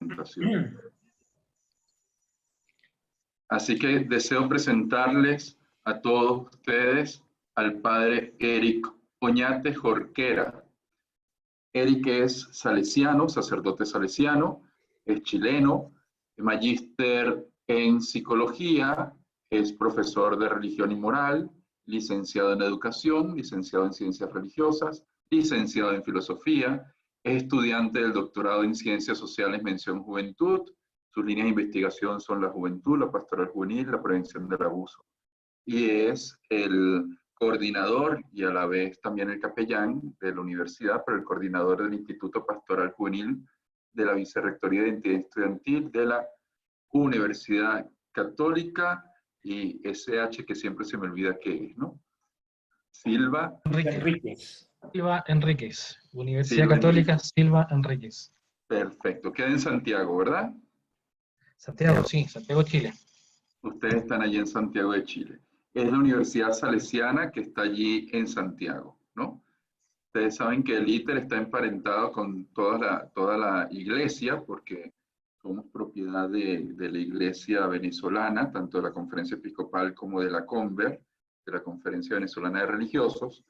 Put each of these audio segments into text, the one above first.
presentación. Así que deseo presentarles a todos ustedes al padre Eric Oñate Jorquera. Eric es salesiano, sacerdote salesiano, es chileno, es magíster en psicología, es profesor de religión y moral, licenciado en educación, licenciado en ciencias religiosas, licenciado en filosofía, es estudiante del doctorado en ciencias sociales mención juventud. Sus líneas de investigación son la juventud, la pastoral juvenil, la prevención del abuso. Y es el coordinador y a la vez también el capellán de la universidad, pero el coordinador del Instituto Pastoral Juvenil de la Vicerrectoría de Identidad Estudiantil de la Universidad Católica y SH, que siempre se me olvida qué es, ¿no? Silva Enríquez. Silva Enríquez, Universidad Silva Católica Enríquez. Silva Enríquez. Perfecto, queda en Santiago, ¿verdad? Santiago, sí, Santiago, Chile. Ustedes están allí en Santiago de Chile. Es la Universidad Salesiana que está allí en Santiago, ¿no? Ustedes saben que el ITER está emparentado con toda la iglesia, porque somos propiedad de la iglesia venezolana, tanto de la Conferencia Episcopal como de la CONVER, de la Conferencia Venezolana de Religiosos,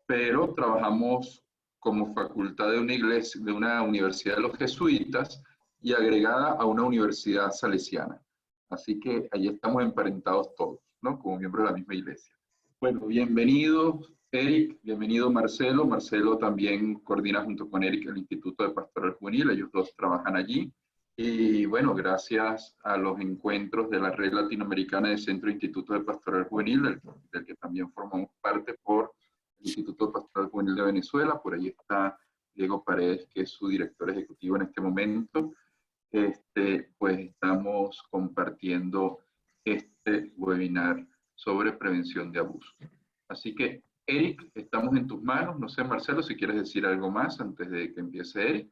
pero trabajamos como facultad de una iglesia, de una universidad de los jesuitas y agregada a una universidad salesiana. Así que ahí estamos emparentados todos, ¿no? Como miembros de la misma iglesia. Bueno, bienvenido Eric, bienvenido Marcelo. Marcelo también coordina junto con Eric el Instituto de Pastoral Juvenil, ellos dos trabajan allí. Y bueno, gracias a los encuentros de la Red Latinoamericana de Centro Instituto de Pastoral Juvenil, del que también formamos parte por el Instituto de Pastoral Juvenil de Venezuela, por ahí está Diego Paredes, que es su director ejecutivo en este momento. Pues estamos compartiendo este webinar sobre prevención de abuso. Así que, Eric, estamos en tus manos. No sé, Marcelo, si quieres decir algo más antes de que empiece Eric.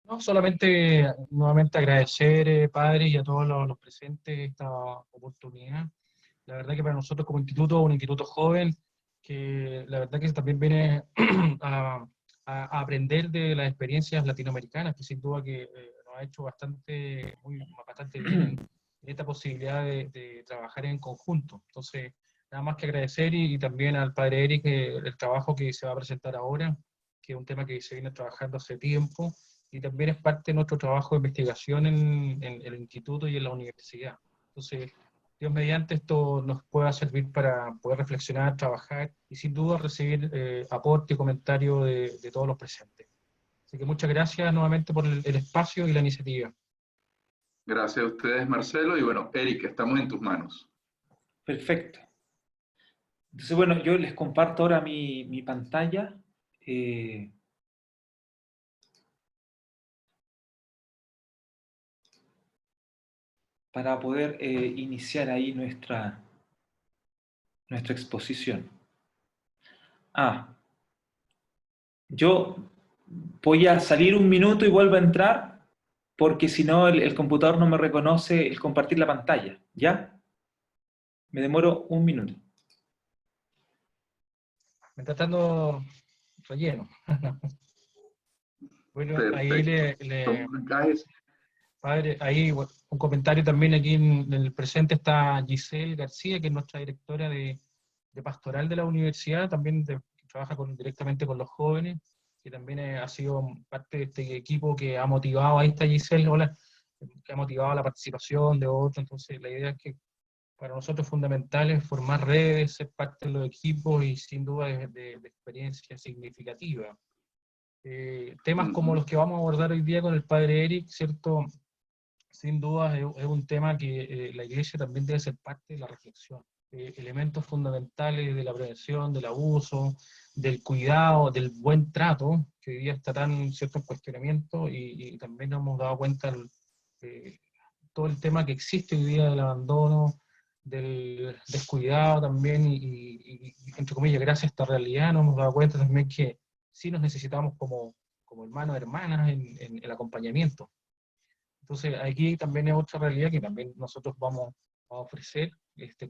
No, solamente nuevamente agradecer, padre, y a todos los presentes esta oportunidad. La verdad que para nosotros como instituto, un instituto joven, que la verdad que también viene a aprender de las experiencias latinoamericanas, que sin duda que nos ha hecho bastante bien en esta posibilidad de trabajar en conjunto. Entonces, nada más que agradecer y también al padre Eric el trabajo que se va a presentar ahora, que es un tema que se viene trabajando hace tiempo, y también es parte de nuestro trabajo de investigación en el instituto y en la universidad. Entonces, Dios mediante esto nos pueda servir para poder reflexionar, trabajar y sin duda recibir aporte y comentario de todos los presentes. Así que muchas gracias nuevamente por el espacio y la iniciativa. Gracias a ustedes, Marcelo. Y bueno, Eric, estamos en tus manos. Perfecto. Entonces, bueno, yo les comparto ahora mi pantalla. Para poder iniciar ahí nuestra exposición. Yo voy a salir un minuto y vuelvo a entrar, porque si no el computador no me reconoce el compartir la pantalla, ¿ya? Me demoro un minuto. Me está dando relleno. Bueno, Perfecto. Padre, ahí un comentario también aquí en el presente está Giselle García, que es nuestra directora de pastoral de la universidad, también que trabaja directamente con los jóvenes, que también ha sido parte de este equipo que ha motivado, ahí está Giselle, hola, que ha motivado la participación de otros. Entonces la idea es que para nosotros es fundamental formar redes, ser parte de los equipos y sin duda de experiencia significativa. Temas como los que vamos a abordar hoy día con el padre Eric, ¿cierto? Sin duda es un tema que la Iglesia también debe ser parte de la reflexión. Elementos fundamentales de la prevención, del abuso, del cuidado, del buen trato, que hoy día está tan cierto en cuestionamiento, y también nos hemos dado cuenta todo el tema que existe hoy día del abandono, del descuidado también, y entre comillas, gracias a esta realidad nos hemos dado cuenta también que sí nos necesitamos como hermanos, hermanas en el acompañamiento. Entonces, aquí también es otra realidad que también nosotros vamos a ofrecer,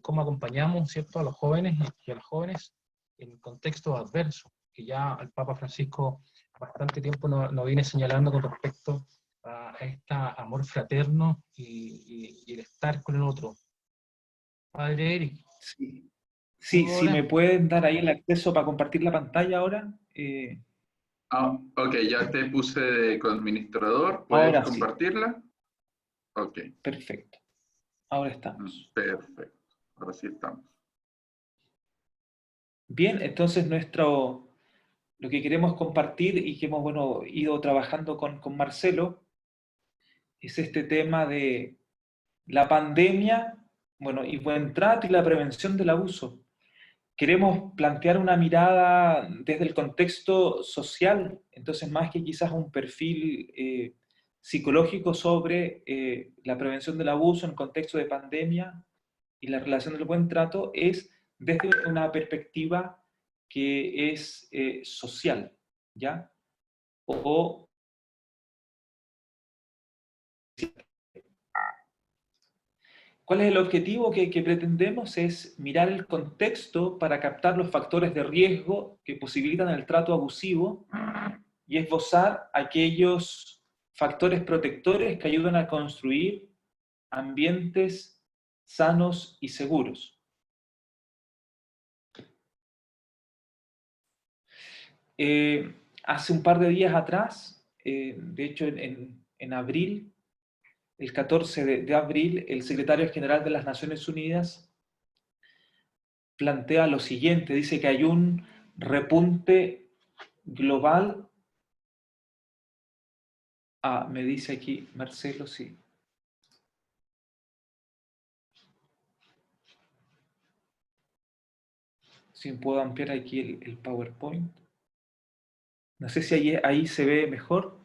cómo acompañamos, ¿cierto?, a los jóvenes y a las jóvenes en contextos adversos, que ya el Papa Francisco bastante tiempo nos viene señalando con respecto a este amor fraterno y el estar con el otro. Padre Eric, Sí, sí, ¿puedo sí, ahora? me pueden dar ahí el acceso para compartir la pantalla ahora. Ah, ok, ya te puse de administrador. ¿Puedes Ahora sí, compartirla? Ok, perfecto. Ahora estamos. perfecto. Ahora sí estamos. Bien, entonces lo que queremos compartir y que hemos bueno, ido trabajando con Marcelo es este tema de la pandemia, bueno, y buen trato y la prevención del abuso. Queremos plantear una mirada desde el contexto social, entonces más que quizás un perfil psicológico sobre la prevención del abuso en contexto de pandemia y la relación del buen trato, es desde una perspectiva que es social, ¿ya? O ¿cuál es el objetivo que pretendemos? Es mirar el contexto para captar los factores de riesgo que posibilitan el trato abusivo y esbozar aquellos factores protectores que ayudan a construir ambientes sanos y seguros. Hace un par de días atrás, de hecho en abril, el 14 de abril, el secretario general de las Naciones Unidas plantea lo siguiente, dice que hay un repunte global. Ah, me dice aquí Marcelo, sí. Si puedo ampliar aquí el PowerPoint. No sé si ahí se ve mejor.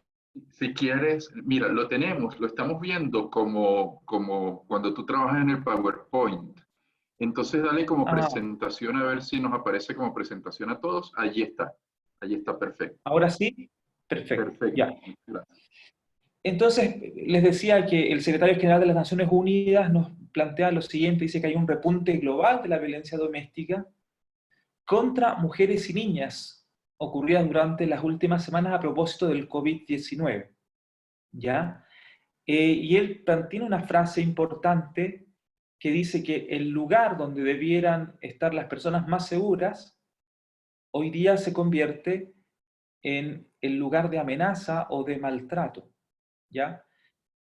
Si quieres, mira, lo tenemos, lo estamos viendo como cuando tú trabajas en el PowerPoint. Entonces dale como Ah, presentación a ver si nos aparece como presentación a todos. Allí está perfecto. ahora sí. Perfecto, Perfecto, ya. gracias. Entonces, les decía que el secretario general de las Naciones Unidas nos plantea lo siguiente, dice que hay un repunte global de la violencia doméstica contra mujeres y niñas ocurridas durante las últimas semanas a propósito del COVID-19, ¿ya? Y él tiene una frase importante que dice que el lugar donde debieran estar las personas más seguras, hoy día se convierte en el lugar de amenaza o de maltrato, ¿ya?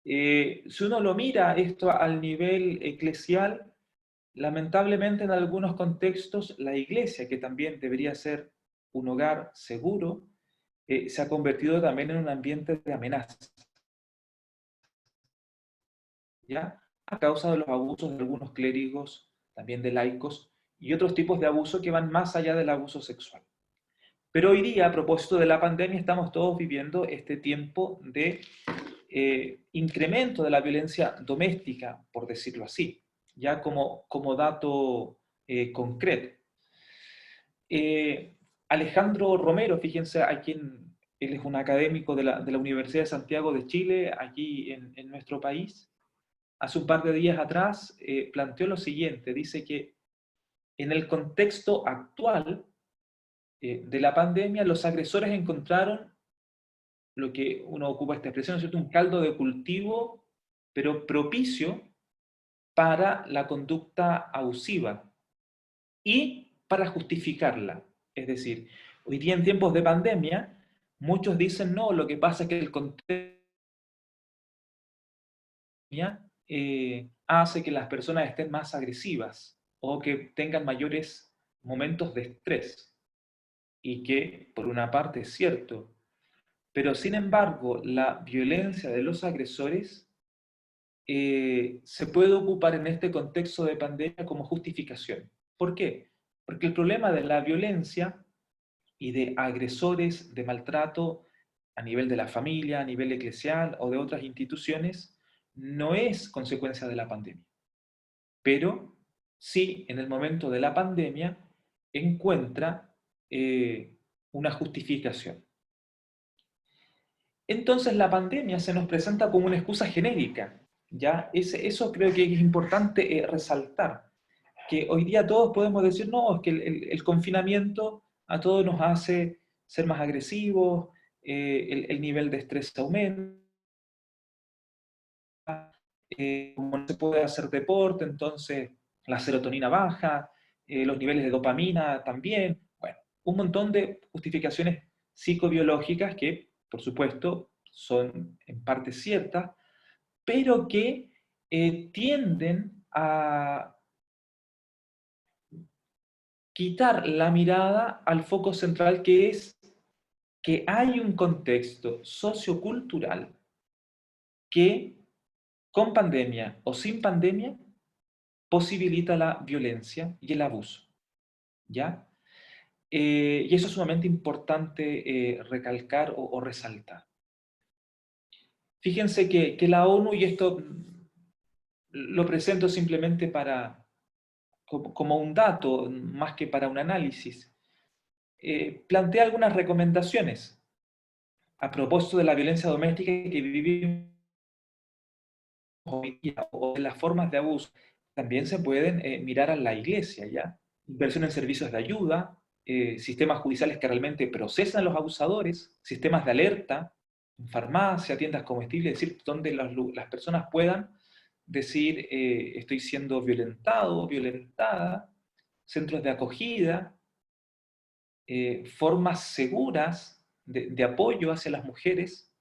Si uno lo mira esto al nivel eclesial, lamentablemente en algunos contextos la iglesia, que también debería ser un hogar seguro, se ha convertido también en un ambiente de amenaza, ¿ya? A causa de los abusos de algunos clérigos, también de laicos, y otros tipos de abuso que van más allá del abuso sexual. Pero hoy día, a propósito de la pandemia, estamos todos viviendo este tiempo de incremento de la violencia doméstica, por decirlo así, ya como dato concreto. Alejandro Romero, fíjense, él es un académico de la Universidad de Santiago de Chile, aquí en nuestro país. Hace un par de días atrás planteó lo siguiente, dice que en el contexto actual de la pandemia, los agresores encontraron lo que uno ocupa esta expresión, ¿no es cierto?, un caldo de cultivo, pero propicio para la conducta abusiva y para justificarla. Es decir, hoy día en tiempos de pandemia, muchos dicen, no, lo que pasa es que el contexto hace que las personas estén más agresivas o que tengan mayores momentos de estrés. Y que, por una parte, es cierto, pero sin embargo, la violencia de los agresores se puede ocupar en este contexto de pandemia como justificación. ¿Por qué? Porque el problema de la violencia y de agresores de maltrato a nivel de la familia, a nivel eclesial o de otras instituciones, no es consecuencia de la pandemia. Pero sí, en el momento de la pandemia, encuentra una justificación. Entonces la pandemia se nos presenta como una excusa genérica, ¿ya? Eso creo que es importante resaltar, que hoy día todos podemos decir, no, es que el confinamiento a todos nos hace ser más agresivos, el nivel de estrés aumenta, como no se puede hacer deporte, entonces la serotonina baja, los niveles de dopamina también, bueno, un montón de justificaciones psicobiológicas que, por supuesto, son en parte ciertas, pero que tienden a quitar la mirada al foco central, que es que hay un contexto sociocultural que, con pandemia o sin pandemia, posibilita la violencia y el abuso, ¿ya? Y eso es sumamente importante recalcar o resaltar. Fíjense que la ONU, y esto lo presento simplemente como un dato, más que para un análisis, plantea algunas recomendaciones a propósito de la violencia doméstica que vivimos hoy día, o de las formas de abuso. También se pueden mirar a la iglesia, ¿ya? Inversión en servicios de ayuda, sistemas judiciales que realmente procesan a los abusadores, sistemas de alerta, farmacia, tiendas comestibles, es decir, donde las personas puedan decir estoy siendo violentado, violentada, centros de acogida, formas seguras de apoyo hacia las mujeres,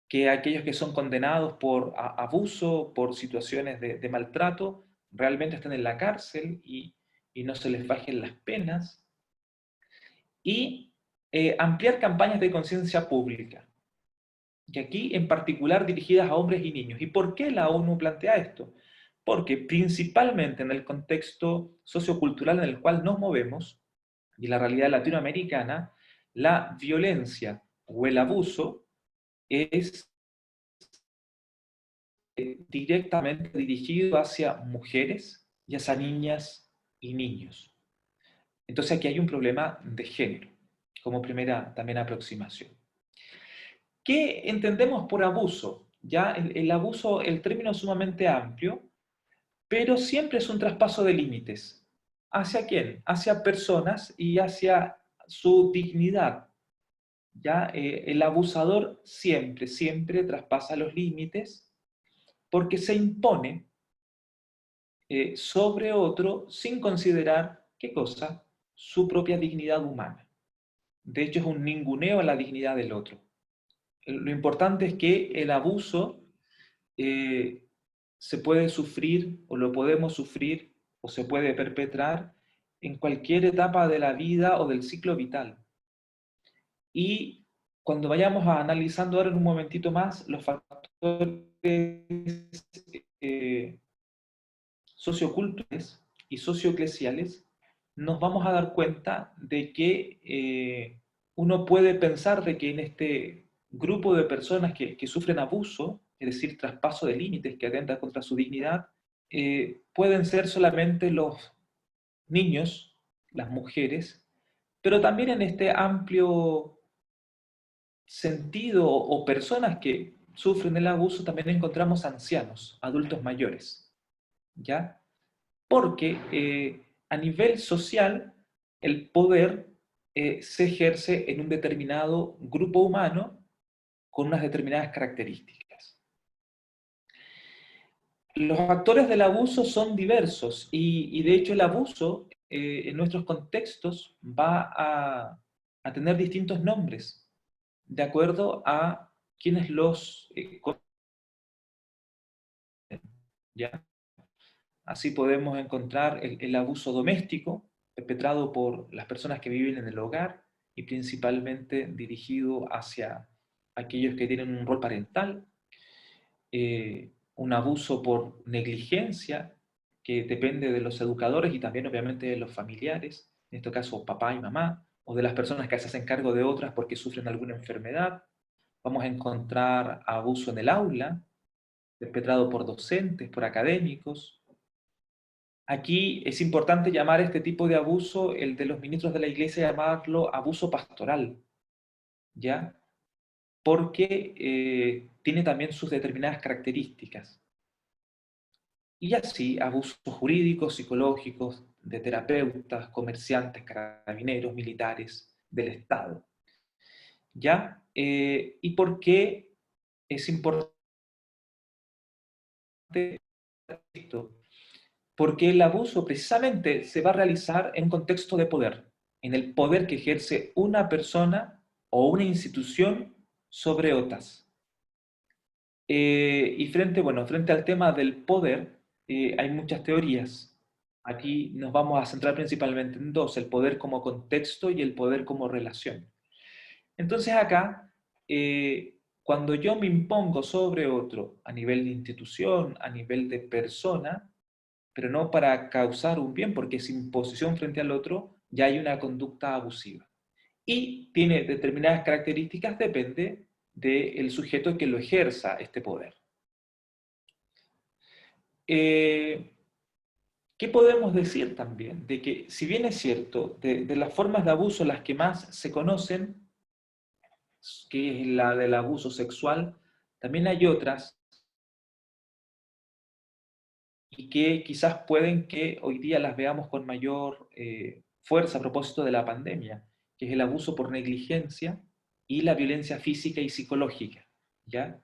que aquellos que son condenados por abuso, por situaciones de maltrato, realmente están en la cárcel y no se les bajen las penas. Y ampliar campañas de conciencia pública, y aquí en particular dirigidas a hombres y niños. ¿Y por qué la ONU plantea esto? Porque principalmente en el contexto sociocultural en el cual nos movemos, y la realidad latinoamericana, la violencia o el abuso es directamente dirigido hacia mujeres y hacia niñas y niños. Entonces aquí hay un problema de género, como primera también aproximación. ¿Qué entendemos por abuso? Ya el abuso, el término es sumamente amplio, pero siempre es un traspaso de límites. ¿Hacia quién? Hacia personas y hacia su dignidad. ¿Ya? El abusador siempre, siempre traspasa los límites porque se impone sobre otro sin considerar, ¿qué cosa? Su propia dignidad humana. De hecho, es un ninguneo a la dignidad del otro. Lo importante es que el abuso se puede sufrir o lo podemos sufrir o se puede perpetrar en cualquier etapa de la vida o del ciclo vital. Y cuando vayamos analizando ahora en un momentito más los factores socioculturales y socioeclesiales, nos vamos a dar cuenta de que uno puede pensar de que en este grupo de personas que sufren abuso, es decir, traspaso de límites que atenta contra su dignidad, pueden ser solamente los niños, las mujeres, pero también en este amplio sentido o personas que sufren el abuso también encontramos ancianos, adultos mayores, ¿ya? Porque a nivel social el poder se ejerce en un determinado grupo humano con unas determinadas características. Los actores del abuso son diversos y de hecho el abuso en nuestros contextos va a tener distintos nombres de acuerdo a quienes los ¿ya? Así podemos encontrar el abuso doméstico perpetrado por las personas que viven en el hogar y principalmente dirigido hacia aquellos que tienen un rol parental, un abuso por negligencia que depende de los educadores y también obviamente de los familiares, en este caso papá y mamá, o de las personas que se hacen cargo de otras porque sufren alguna enfermedad. Vamos a encontrar abuso en el aula, perpetrado por docentes, por académicos. Aquí es importante llamar este tipo de abuso, el de los ministros de la iglesia, llamarlo abuso pastoral, ¿ya? Porque tiene también sus determinadas características. Y así, abusos jurídicos, psicológicos, de terapeutas, comerciantes, carabineros, militares, del Estado. ¿Ya? ¿Y por qué es importante esto? Porque el abuso precisamente se va a realizar en un contexto de poder, en el poder que ejerce una persona o una institución sobre otras. Y frente al tema del poder, hay muchas teorías. Aquí nos vamos a centrar principalmente en dos, el poder como contexto y el poder como relación. Entonces acá, cuando yo me impongo sobre otro a nivel de institución, a nivel de persona, pero no para causar un bien, porque es imposición frente al otro, ya hay una conducta abusiva. Y tiene determinadas características, depende del sujeto que lo ejerza este poder. Eh, ¿Qué podemos decir también? De que, si bien es cierto, de las formas de abuso las que más se conocen, que es la del abuso sexual, también hay otras y que quizás pueden que hoy día las veamos con mayor fuerza a propósito de la pandemia, que es el abuso por negligencia y la violencia física y psicológica, ¿ya?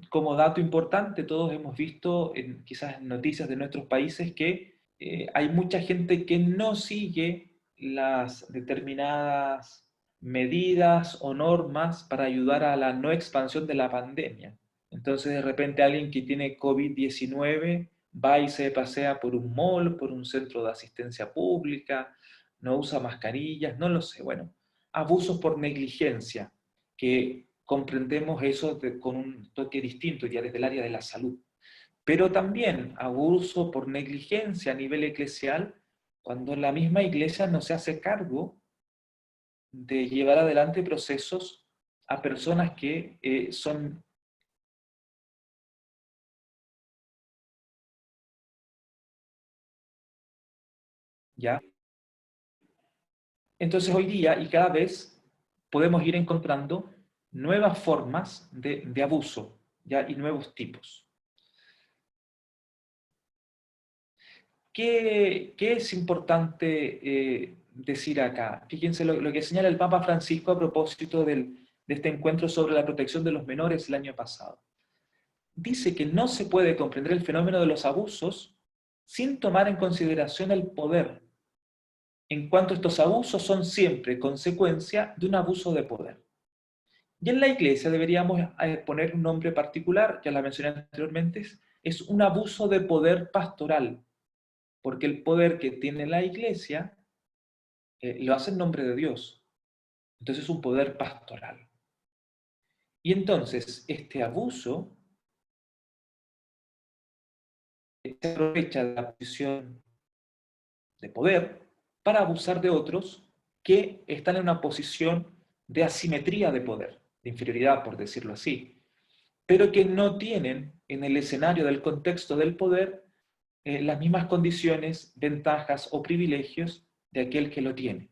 Como dato importante, todos hemos visto quizás en noticias de nuestros países que hay mucha gente que no sigue las determinadas medidas o normas para ayudar a la no expansión de la pandemia. Entonces, de repente, alguien que tiene COVID-19 va y se pasea por un mall, por un centro de asistencia pública, no usa mascarillas, no lo sé. Bueno, abusos por negligencia, que comprendemos eso con un toque distinto ya desde el área de la salud. Pero también abuso por negligencia a nivel eclesial, cuando la misma iglesia no se hace cargo de llevar adelante procesos a personas que son ya. Entonces hoy día y cada vez podemos ir encontrando nuevas formas de abuso, ¿ya? Y nuevos tipos. ¿Qué es importante decir acá? Fíjense lo que señala el Papa Francisco a propósito de este encuentro sobre la protección de los menores el año pasado. Dice que no se puede comprender el fenómeno de los abusos sin tomar en consideración el poder, en cuanto estos abusos son siempre consecuencia de un abuso de poder. Y en la iglesia deberíamos poner un nombre particular, ya la mencioné anteriormente, es un abuso de poder pastoral, porque el poder que tiene la iglesia lo hace en nombre de Dios. Entonces es un poder pastoral. Y entonces este abuso se aprovecha de la posición de poder para abusar de otros que están en una posición de asimetría de poder, de inferioridad, por decirlo así, pero que no tienen en el escenario del contexto del poder las mismas condiciones, ventajas o privilegios de aquel que lo tiene.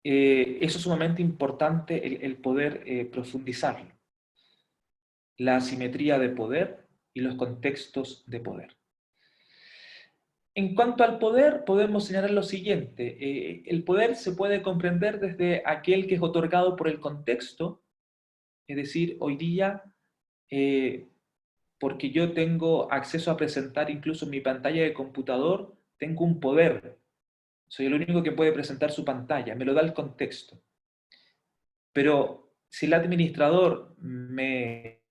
Eso es sumamente importante el poder profundizarlo. La asimetría de poder y los contextos de poder. En cuanto al poder, podemos señalar lo siguiente. El poder se puede comprender desde aquel que es otorgado por el contexto, es decir, hoy día, porque yo tengo acceso a presentar incluso en mi pantalla de computador, tengo un poder. Soy el único que puede presentar su pantalla, me lo da el contexto. Pero si el administrador me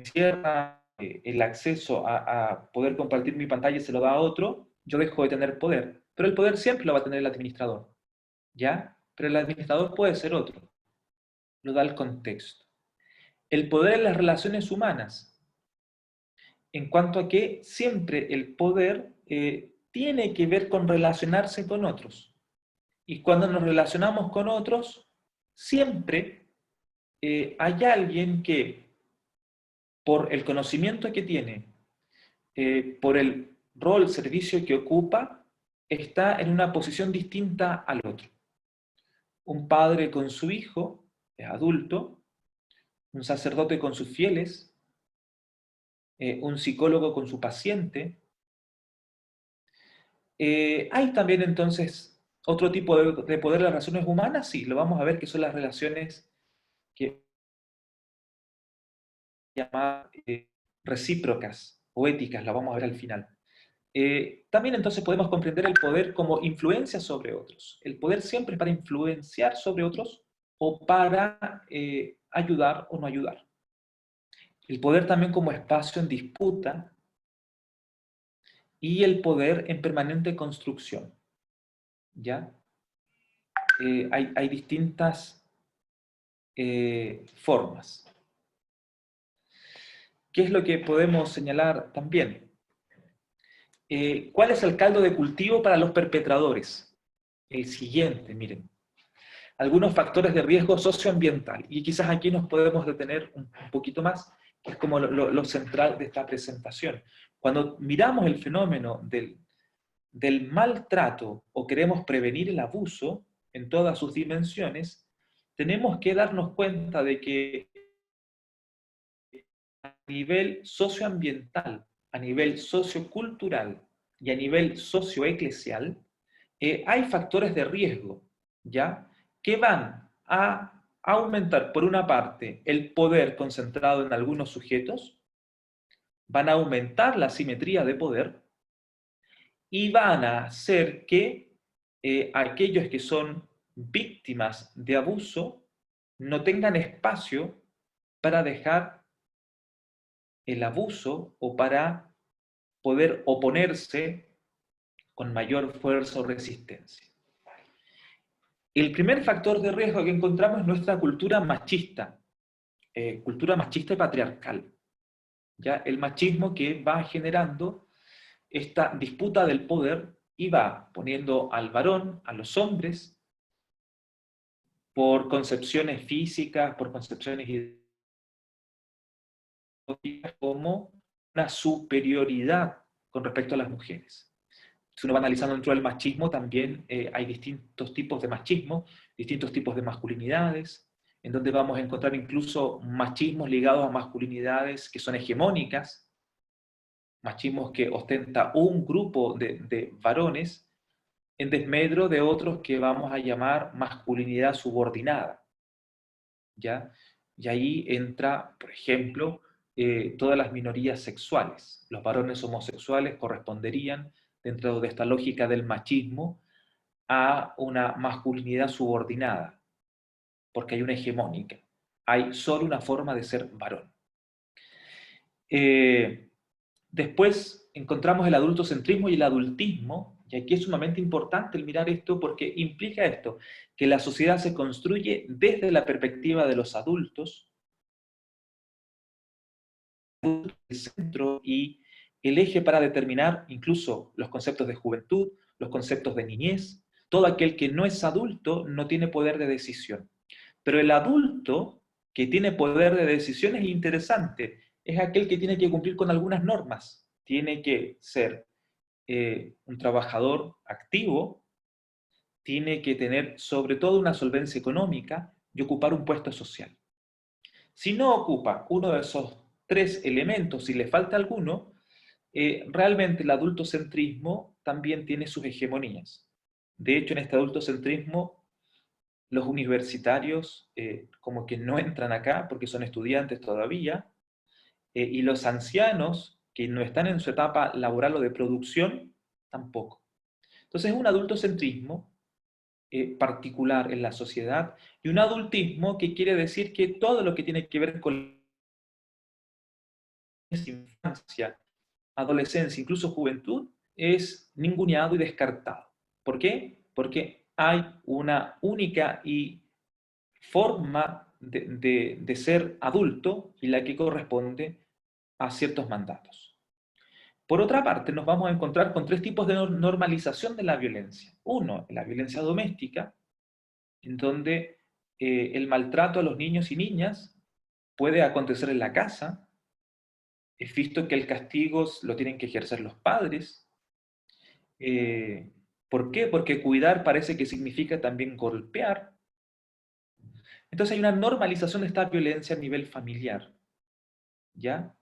cierra el acceso a poder compartir mi pantalla y se lo da a otro, yo dejo de tener poder. Pero el poder siempre lo va a tener el administrador, ¿ya? Pero el administrador puede ser otro, lo da el contexto. El poder en las relaciones humanas, en cuanto a que siempre el poder tiene que ver con relacionarse con otros. Y cuando nos relacionamos con otros, siempre hay alguien que, por el conocimiento que tiene, por el rol, servicio que ocupa, está en una posición distinta al otro. Un padre con su hijo, es adulto, un sacerdote con sus fieles, un psicólogo con su paciente. Hay también entonces Otro tipo de poder de las relaciones humanas, sí, lo vamos a ver, que son las relaciones que llaman recíprocas o éticas, la vamos a ver al final. También entonces podemos comprender el poder como influencia sobre otros. El poder siempre es para influenciar sobre otros o para ayudar o no ayudar. El poder también como espacio en disputa y el poder en permanente construcción. ¿Ya? Hay distintas formas. ¿Qué es lo que podemos señalar también? ¿Cuál es el caldo de cultivo para los perpetradores? El siguiente, miren. Algunos factores de riesgo socioambiental. Y quizás aquí nos podemos detener un poquito más, que es como lo central de esta presentación. Cuando miramos el fenómeno del maltrato o queremos prevenir el abuso en todas sus dimensiones, tenemos que darnos cuenta de que a nivel socioambiental, a nivel sociocultural y a nivel socioeclesial, hay factores de riesgo, ¿ya? Que van a aumentar, por una parte, el poder concentrado en algunos sujetos, van a aumentar la asimetría de poder y van a hacer que aquellos que son víctimas de abuso no tengan espacio para dejar el abuso o para poder oponerse con mayor fuerza o resistencia. El primer factor de riesgo que encontramos es nuestra cultura machista y patriarcal. ¿Ya? El machismo que va generando esta disputa del poder y va poniendo al varón, a los hombres, por concepciones físicas, por concepciones ideológicas, como una superioridad con respecto a las mujeres. Si uno va analizando dentro del machismo, también hay distintos tipos de machismo, distintos tipos de masculinidades, en donde vamos a encontrar incluso machismos ligados a masculinidades que son hegemónicas, machismos que ostenta un grupo de varones, en desmedro de otros que vamos a llamar masculinidad subordinada. ¿Ya? Y ahí entra, por ejemplo, todas las minorías sexuales. Los varones homosexuales corresponderían, dentro de esta lógica del machismo, a una masculinidad subordinada, porque hay una hegemónica. Hay solo una forma de ser varón. Después encontramos el adultocentrismo y el adultismo, y aquí es sumamente importante el mirar esto porque implica esto, que la sociedad se construye desde la perspectiva de los adultos, el centro y el eje para determinar incluso los conceptos de juventud, los conceptos de niñez. Todo aquel que no es adulto no tiene poder de decisión. Pero el adulto que tiene poder de decisión es interesante, es aquel que tiene que cumplir con algunas normas, tiene que ser un trabajador activo, tiene que tener sobre todo una solvencia económica y ocupar un puesto social. Si no ocupa uno de esos tres elementos, si le falta alguno, realmente el adultocentrismo también tiene sus hegemonías. De hecho, en este adultocentrismo, los universitarios como que no entran acá porque son estudiantes todavía, y los ancianos que no están en su etapa laboral o de producción, tampoco. Entonces es un adultocentrismo particular en la sociedad y un adultismo que quiere decir que todo lo que tiene que ver con la infancia, adolescencia, incluso juventud, es ninguneado y descartado. ¿Por qué? Porque hay una única y forma de ser adulto y la que corresponde a ciertos mandatos. Por otra parte, nos vamos a encontrar con tres tipos de normalización de la violencia. Uno, la violencia doméstica, en donde el maltrato a los niños y niñas puede acontecer en la casa. Es visto que el castigo lo tienen que ejercer los padres. ¿Por qué? Porque cuidar parece que significa también golpear. Entonces hay una normalización de esta violencia a nivel familiar. ¿Ya?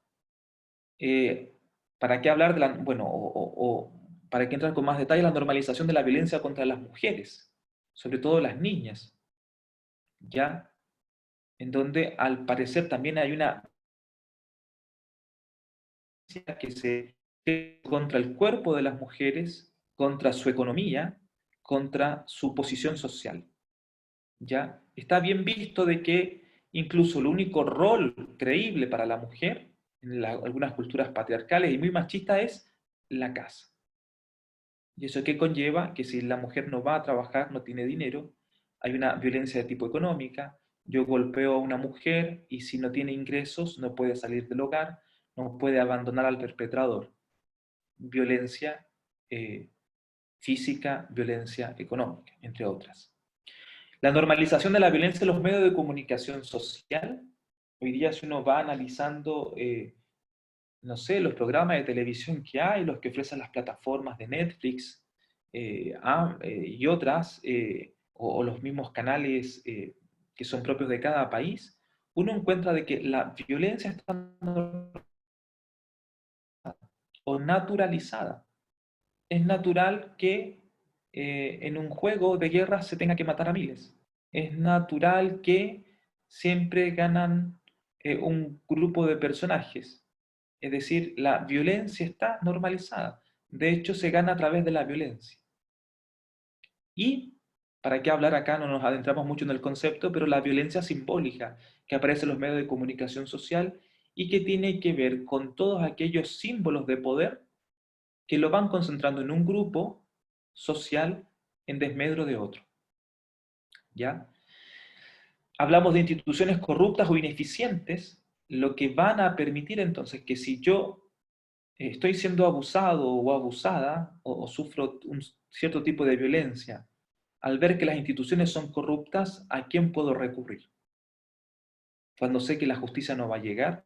¿Para qué hablar de la... Bueno, para que entrar con más detalle, la normalización de la violencia contra las mujeres, sobre todo las niñas, ¿ya? En donde al parecer también hay una que se contra el cuerpo de las mujeres, contra su economía, contra su posición social. ¿Ya? Está bien visto de que incluso el único rol creíble para la mujer en algunas culturas patriarcales y muy machistas es la casa. ¿Y eso qué conlleva? Que si la mujer no va a trabajar, no tiene dinero, hay una violencia de tipo económica, yo golpeo a una mujer y si no tiene ingresos no puede salir del hogar, no puede abandonar al perpetrador. Violencia física, violencia económica, entre otras. La normalización de la violencia en los medios de comunicación social. Hoy día si uno va analizando, no sé, los programas de televisión que hay, los que ofrecen las plataformas de Netflix y otras, o los mismos canales que son propios de cada país, uno encuentra de que la violencia está o naturalizada. Es natural que en un juego de guerra se tenga que matar a miles. Es natural que siempre ganan un grupo de personajes. Es decir, la violencia está normalizada. De hecho, se gana a través de la violencia. Y, ¿para qué hablar acá? No nos adentramos mucho en el concepto, pero la violencia simbólica que aparece en los medios de comunicación social y que tiene que ver con todos aquellos símbolos de poder que lo van concentrando en un grupo social en desmedro de otro. ¿Ya? Hablamos de instituciones corruptas o ineficientes, lo que van a permitir entonces que si yo estoy siendo abusado o abusada o sufro un cierto tipo de violencia, al ver que las instituciones son corruptas, ¿a quién puedo recurrir? Cuando sé que la justicia no va a llegar,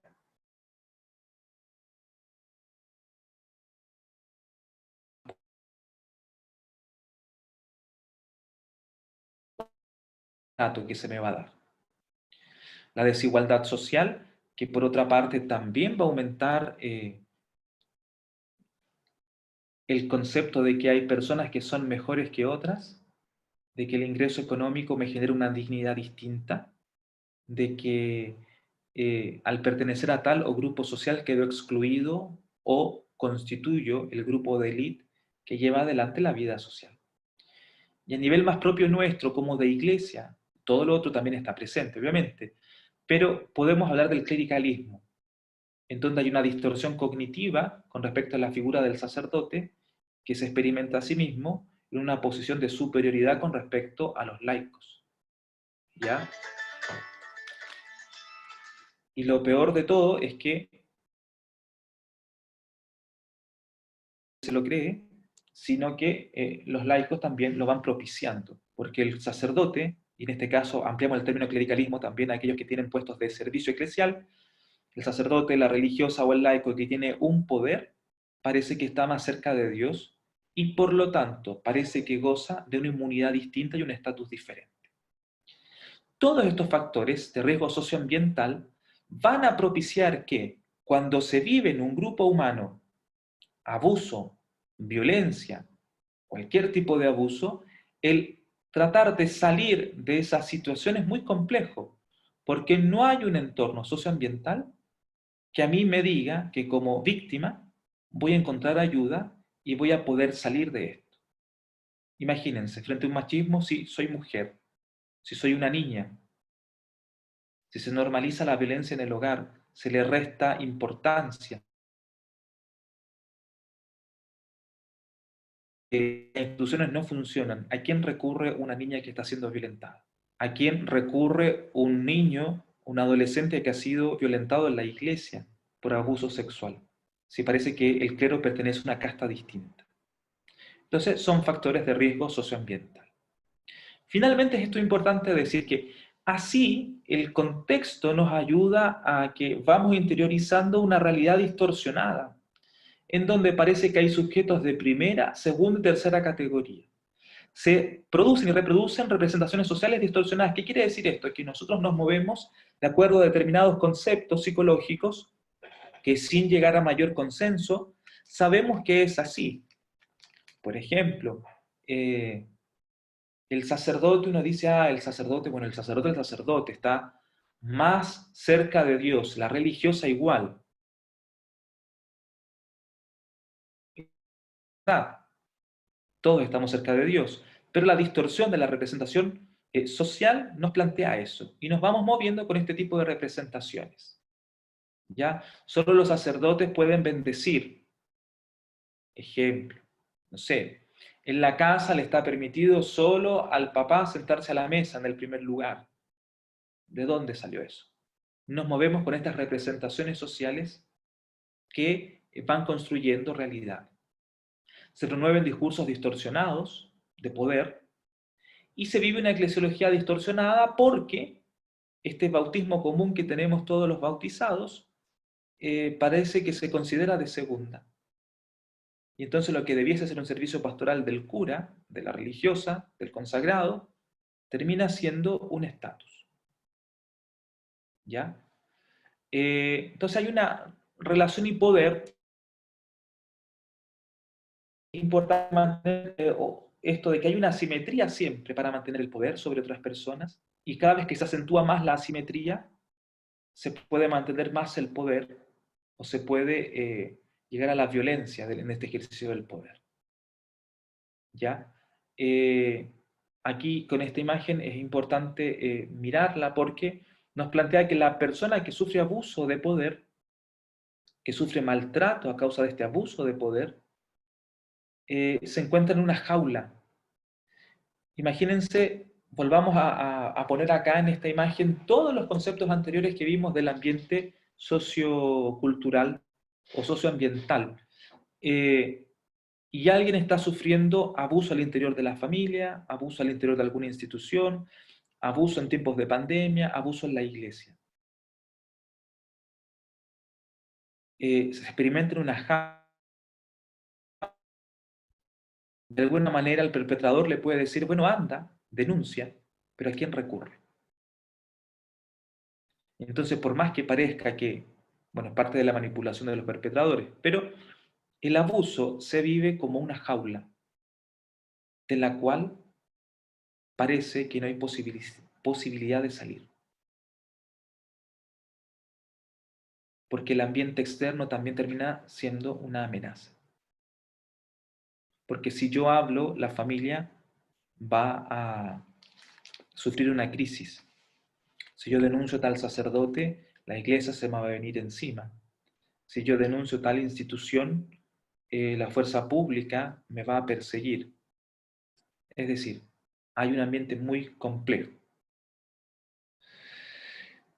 dato que se me va a dar. La desigualdad social, que por otra parte también va a aumentar el concepto de que hay personas que son mejores que otras, de que el ingreso económico me genera una dignidad distinta, de que al pertenecer a tal o grupo social quedo excluido o constituyo el grupo de élite que lleva adelante la vida social. Y a nivel más propio nuestro, como de iglesia, todo lo otro también está presente, obviamente, pero podemos hablar del clericalismo, en donde hay una distorsión cognitiva con respecto a la figura del sacerdote, que se experimenta a sí mismo en una posición de superioridad con respecto a los laicos. ¿Ya? Y lo peor de todo es que se lo cree, sino que los laicos también lo van propiciando, porque el sacerdote, y en este caso ampliamos el término clericalismo también a aquellos que tienen puestos de servicio eclesial, el sacerdote, la religiosa o el laico que tiene un poder, parece que está más cerca de Dios y por lo tanto parece que goza de una inmunidad distinta y un estatus diferente. Todos estos factores de riesgo socioambiental van a propiciar que cuando se vive en un grupo humano abuso, violencia, cualquier tipo de abuso, el tratar de salir de esa situación es muy complejo, porque no hay un entorno socioambiental que a mí me diga que como víctima voy a encontrar ayuda y voy a poder salir de esto. Imagínense, frente a un machismo, si soy mujer, si soy una niña, si se normaliza la violencia en el hogar, se le resta importancia. Las instituciones no funcionan. ¿A quién recurre una niña que está siendo violentada? ¿A quién recurre un niño, un adolescente que ha sido violentado en la iglesia por abuso sexual? Si parece que el clero pertenece a una casta distinta. Entonces, son factores de riesgo socioambiental. Finalmente, es esto importante decir que así el contexto nos ayuda a que vamos interiorizando una realidad distorsionada, en donde parece que hay sujetos de primera, segunda y tercera categoría. Se producen y reproducen representaciones sociales distorsionadas. ¿Qué quiere decir esto? Que nosotros nos movemos de acuerdo a determinados conceptos psicológicos que sin llegar a mayor consenso, sabemos que es así. Por ejemplo, el sacerdote, uno dice, el sacerdote, bueno, el sacerdote está más cerca de Dios, la religiosa igual. Todos estamos cerca de Dios, pero la distorsión de la representación social nos plantea eso, y nos vamos moviendo con este tipo de representaciones. ¿Ya? Solo los sacerdotes pueden bendecir. Ejemplo, no sé, en la casa le está permitido solo al papá sentarse a la mesa en el primer lugar. ¿De dónde salió eso? Nos movemos con estas representaciones sociales que van construyendo realidad. Se renuevan discursos distorsionados de poder y se vive una eclesiología distorsionada porque este bautismo común que tenemos todos los bautizados parece que se considera de segunda. Y entonces lo que debiese ser un servicio pastoral del cura, de la religiosa, del consagrado, termina siendo un estatus. ¿Ya? Entonces hay una relación y poder importante mantener, esto de que hay una asimetría siempre para mantener el poder sobre otras personas, y cada vez que se acentúa más la asimetría, se puede mantener más el poder, o se puede llegar a la violencia en este ejercicio del poder. ¿Ya? Aquí con esta imagen es importante mirarla porque nos plantea que la persona que sufre abuso de poder, que sufre maltrato a causa de este abuso de poder, se encuentra en una jaula. Imagínense, volvamos a poner acá en esta imagen todos los conceptos anteriores que vimos del ambiente sociocultural o socioambiental. Y alguien está sufriendo abuso al interior de la familia, abuso al interior de alguna institución, abuso en tiempos de pandemia, abuso en la iglesia. Se experimenta en una jaula. De alguna manera el perpetrador le puede decir, bueno, anda, denuncia, pero ¿a quién recurre? Entonces, por más que parezca que, bueno, es parte de la manipulación de los perpetradores, pero el abuso se vive como una jaula, de la cual parece que no hay posibilidad de salir. Porque el ambiente externo también termina siendo una amenaza. Porque si yo hablo, la familia va a sufrir una crisis. Si yo denuncio a tal sacerdote, la iglesia se me va a venir encima. Si yo denuncio tal institución, la fuerza pública me va a perseguir. Es decir, hay un ambiente muy complejo.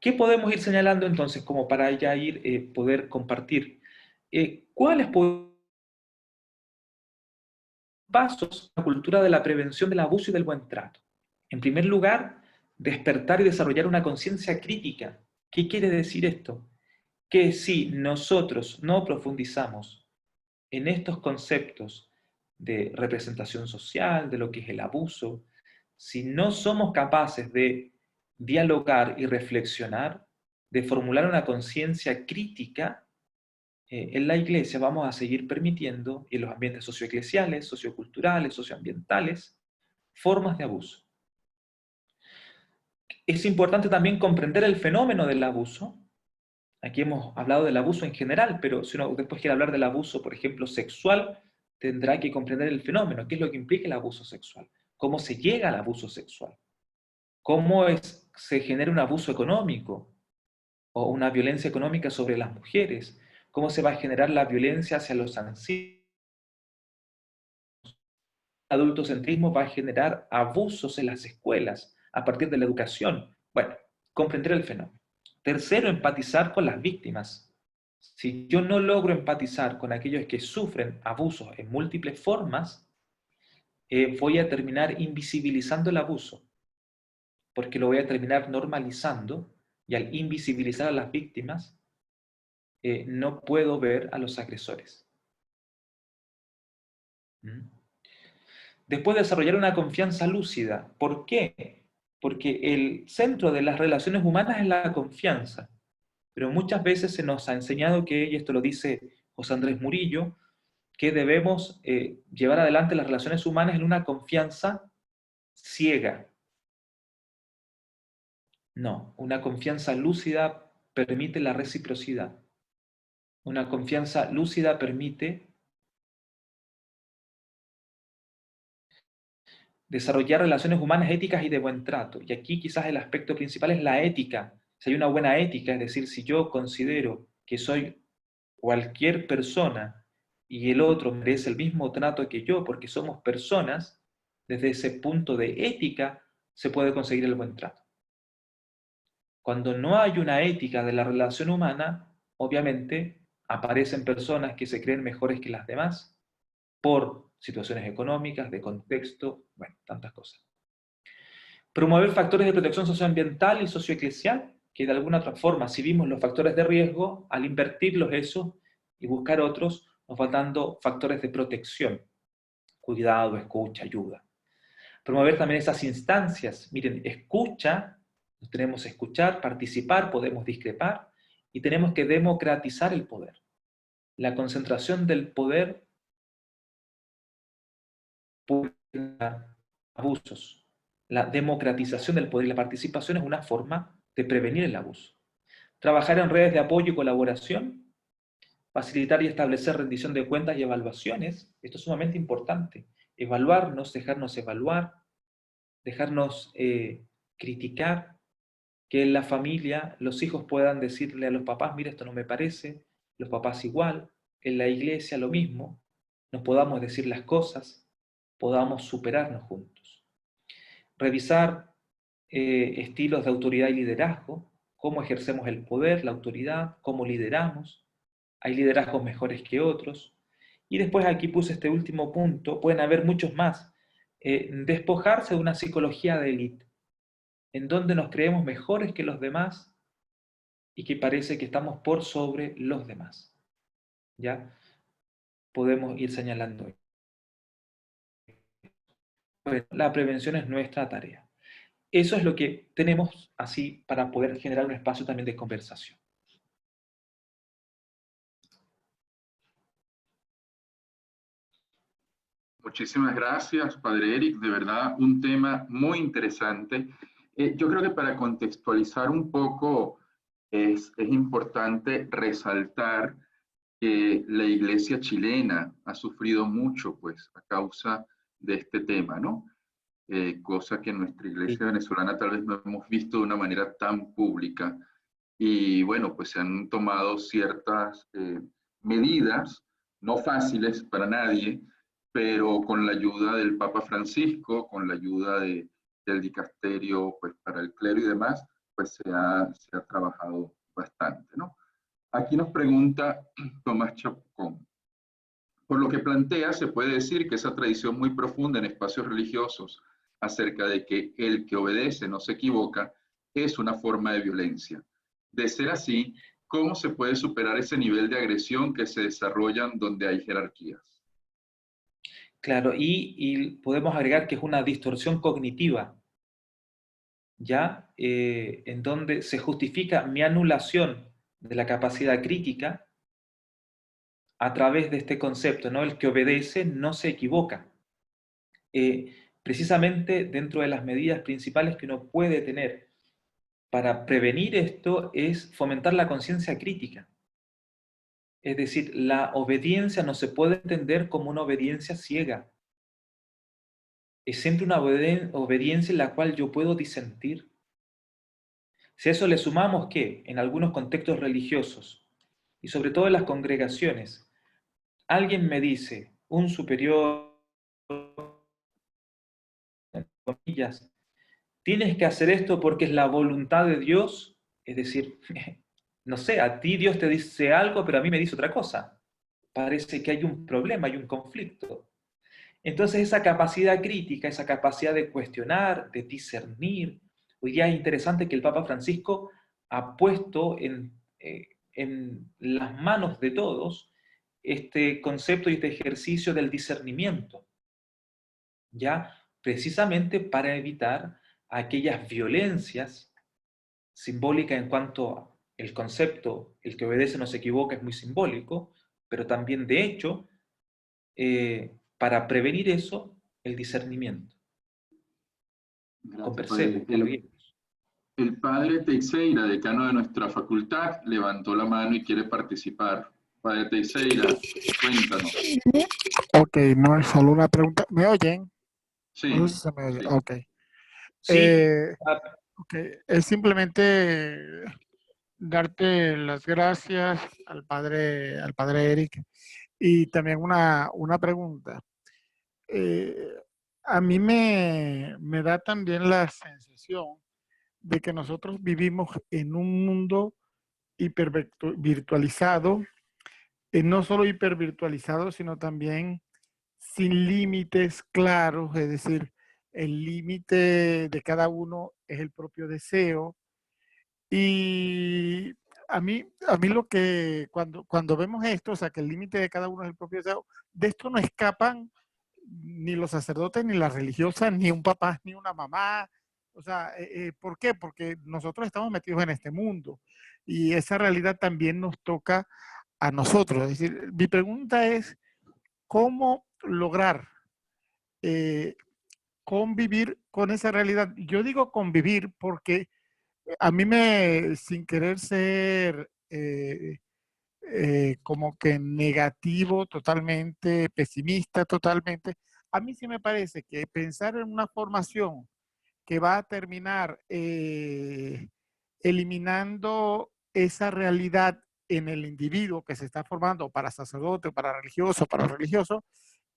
¿Qué podemos ir señalando entonces como para ya ir poder compartir? ¿Cuáles pasos a la cultura de la prevención del abuso y del buen trato? En primer lugar, despertar y desarrollar una conciencia crítica. ¿Qué quiere decir esto? Que si nosotros no profundizamos en estos conceptos de representación social, de lo que es el abuso, si no somos capaces de dialogar y reflexionar, de formular una conciencia crítica, en la iglesia vamos a seguir permitiendo, y en los ambientes socioeclesiales, socioculturales, socioambientales, formas de abuso. Es importante también comprender el fenómeno del abuso. Aquí hemos hablado del abuso en general, pero si uno después quiere hablar del abuso, por ejemplo, sexual, tendrá que comprender el fenómeno, qué es lo que implica el abuso sexual, cómo se llega al abuso sexual, cómo se genera un abuso económico o una violencia económica sobre las mujeres, cómo se va a generar la violencia hacia los ancianos. El adultocentrismo va a generar abusos en las escuelas a partir de la educación. Bueno, comprender el fenómeno. Tercero, empatizar con las víctimas. Si yo no logro empatizar con aquellos que sufren abusos en múltiples formas, voy a terminar invisibilizando el abuso, porque lo voy a terminar normalizando, y al invisibilizar a las víctimas, no puedo ver a los agresores. Después, desarrollar una confianza lúcida. ¿Por qué? Porque el centro de las relaciones humanas es la confianza. Pero muchas veces se nos ha enseñado que, y esto lo dice José Andrés Murillo, que debemos llevar adelante las relaciones humanas en una confianza ciega. No, una confianza lúcida permite la reciprocidad. Una confianza lúcida permite desarrollar relaciones humanas éticas y de buen trato. Y aquí quizás el aspecto principal es la ética. Si hay una buena ética, es decir, si yo considero que soy cualquier persona y el otro merece el mismo trato que yo porque somos personas, desde ese punto de ética se puede conseguir el buen trato. Cuando no hay una ética de la relación humana, obviamente aparecen personas que se creen mejores que las demás por situaciones económicas, de contexto, bueno, tantas cosas. Promover factores de protección socioambiental y socioeclesial, que de alguna otra forma, si vimos los factores de riesgo, al invertirlos eso y buscar otros, nos van dando factores de protección, cuidado, escucha, ayuda. Promover también esas instancias, miren, escucha, nos tenemos que escuchar, participar, podemos discrepar, y tenemos que democratizar el poder. La concentración del poder puede generar abusos. La democratización del poder y la participación es una forma de prevenir el abuso. Trabajar en redes de apoyo y colaboración, facilitar y establecer rendición de cuentas y evaluaciones, esto es sumamente importante. Evaluarnos, dejarnos evaluar, dejarnos criticar, que en la familia los hijos puedan decirle a los papás, mira, esto no me parece, los papás igual, en la iglesia lo mismo, nos podamos decir las cosas, podamos superarnos juntos. Revisar estilos de autoridad y liderazgo, cómo ejercemos el poder, la autoridad, cómo lideramos, hay liderazgos mejores que otros, y después aquí puse este último punto, pueden haber muchos más, despojarse de una psicología de élite, en donde nos creemos mejores que los demás y que parece que estamos por sobre los demás. ¿Ya? Podemos ir señalando. Bueno, la prevención es nuestra tarea. Eso es lo que tenemos así para poder generar un espacio también de conversación. Muchísimas gracias, Padre Eric. De verdad, un tema muy interesante. Yo creo que para contextualizar un poco es importante resaltar que la iglesia chilena ha sufrido mucho, pues, a causa de este tema, ¿no? Cosa que en nuestra iglesia venezolana tal vez no hemos visto de una manera tan pública. Y bueno, pues se han tomado ciertas medidas, no fáciles para nadie, pero con la ayuda del Papa Francisco, con la ayuda del dicasterio pues, para el clero y demás, pues se ha trabajado bastante, ¿no? Aquí nos pregunta Tomás Chapcón. Por lo que plantea, se puede decir que esa tradición muy profunda en espacios religiosos acerca de que el que obedece no se equivoca es una forma de violencia. De ser así, ¿cómo se puede superar ese nivel de agresión que se desarrollan donde hay jerarquías? Claro, y podemos agregar que es una distorsión cognitiva, ¿ya? En donde se justifica mi anulación de la capacidad crítica a través de este concepto, ¿no? El que obedece no se equivoca. Precisamente dentro de las medidas principales que uno puede tener para prevenir esto es fomentar la conciencia crítica. Es decir, la obediencia no se puede entender como una obediencia ciega. Es siempre una obediencia en la cual yo puedo disentir. Si a eso le sumamos que en algunos contextos religiosos, y sobre todo en las congregaciones, alguien me dice, un superior, entre comillas, tienes que hacer esto porque es la voluntad de Dios, es decir, no sé, a ti Dios te dice algo, pero a mí me dice otra cosa. Parece que hay un problema, hay un conflicto. Entonces esa capacidad crítica, esa capacidad de cuestionar, de discernir, hoy día es interesante que el Papa Francisco ha puesto en las manos de todos este concepto y este ejercicio del discernimiento, ¿ya? Precisamente para evitar aquellas violencias simbólicas en cuanto el concepto, el que obedece no se equivoca, es muy simbólico, pero también de hecho para prevenir eso, el discernimiento. Gracias, Conversemos, padre. dialoguemos. El padre Teixeira, decano de nuestra facultad, levantó la mano y quiere participar. Padre Teixeira, cuéntanos. Ok, no es solo una pregunta. ¿Me oyen? Sí, No sé si se me oye. sí. Ok. Sí, Ok, es simplemente darte las gracias al padre Eric y también una pregunta. Eh, a mí me da también la sensación de que nosotros vivimos en un mundo hipervirtualizado, no solo hipervirtualizado, sino también sin límites claros, es decir, el límite de cada uno es el propio deseo. Y a mí lo que, cuando vemos esto, o sea, que el límite de cada uno es el propio deseo, de esto no escapan ni los sacerdotes, ni las religiosas, ni un papá, ni una mamá. O sea, ¿por qué? Porque nosotros estamos metidos en este mundo y esa realidad también nos toca a nosotros. Es decir, mi pregunta es, ¿cómo lograr eh, convivir con esa realidad? Yo digo convivir porque a mí sin querer ser como que negativo totalmente, pesimista totalmente, a mí sí me parece que pensar en una formación que va a terminar eliminando esa realidad en el individuo que se está formando para sacerdote, para religioso,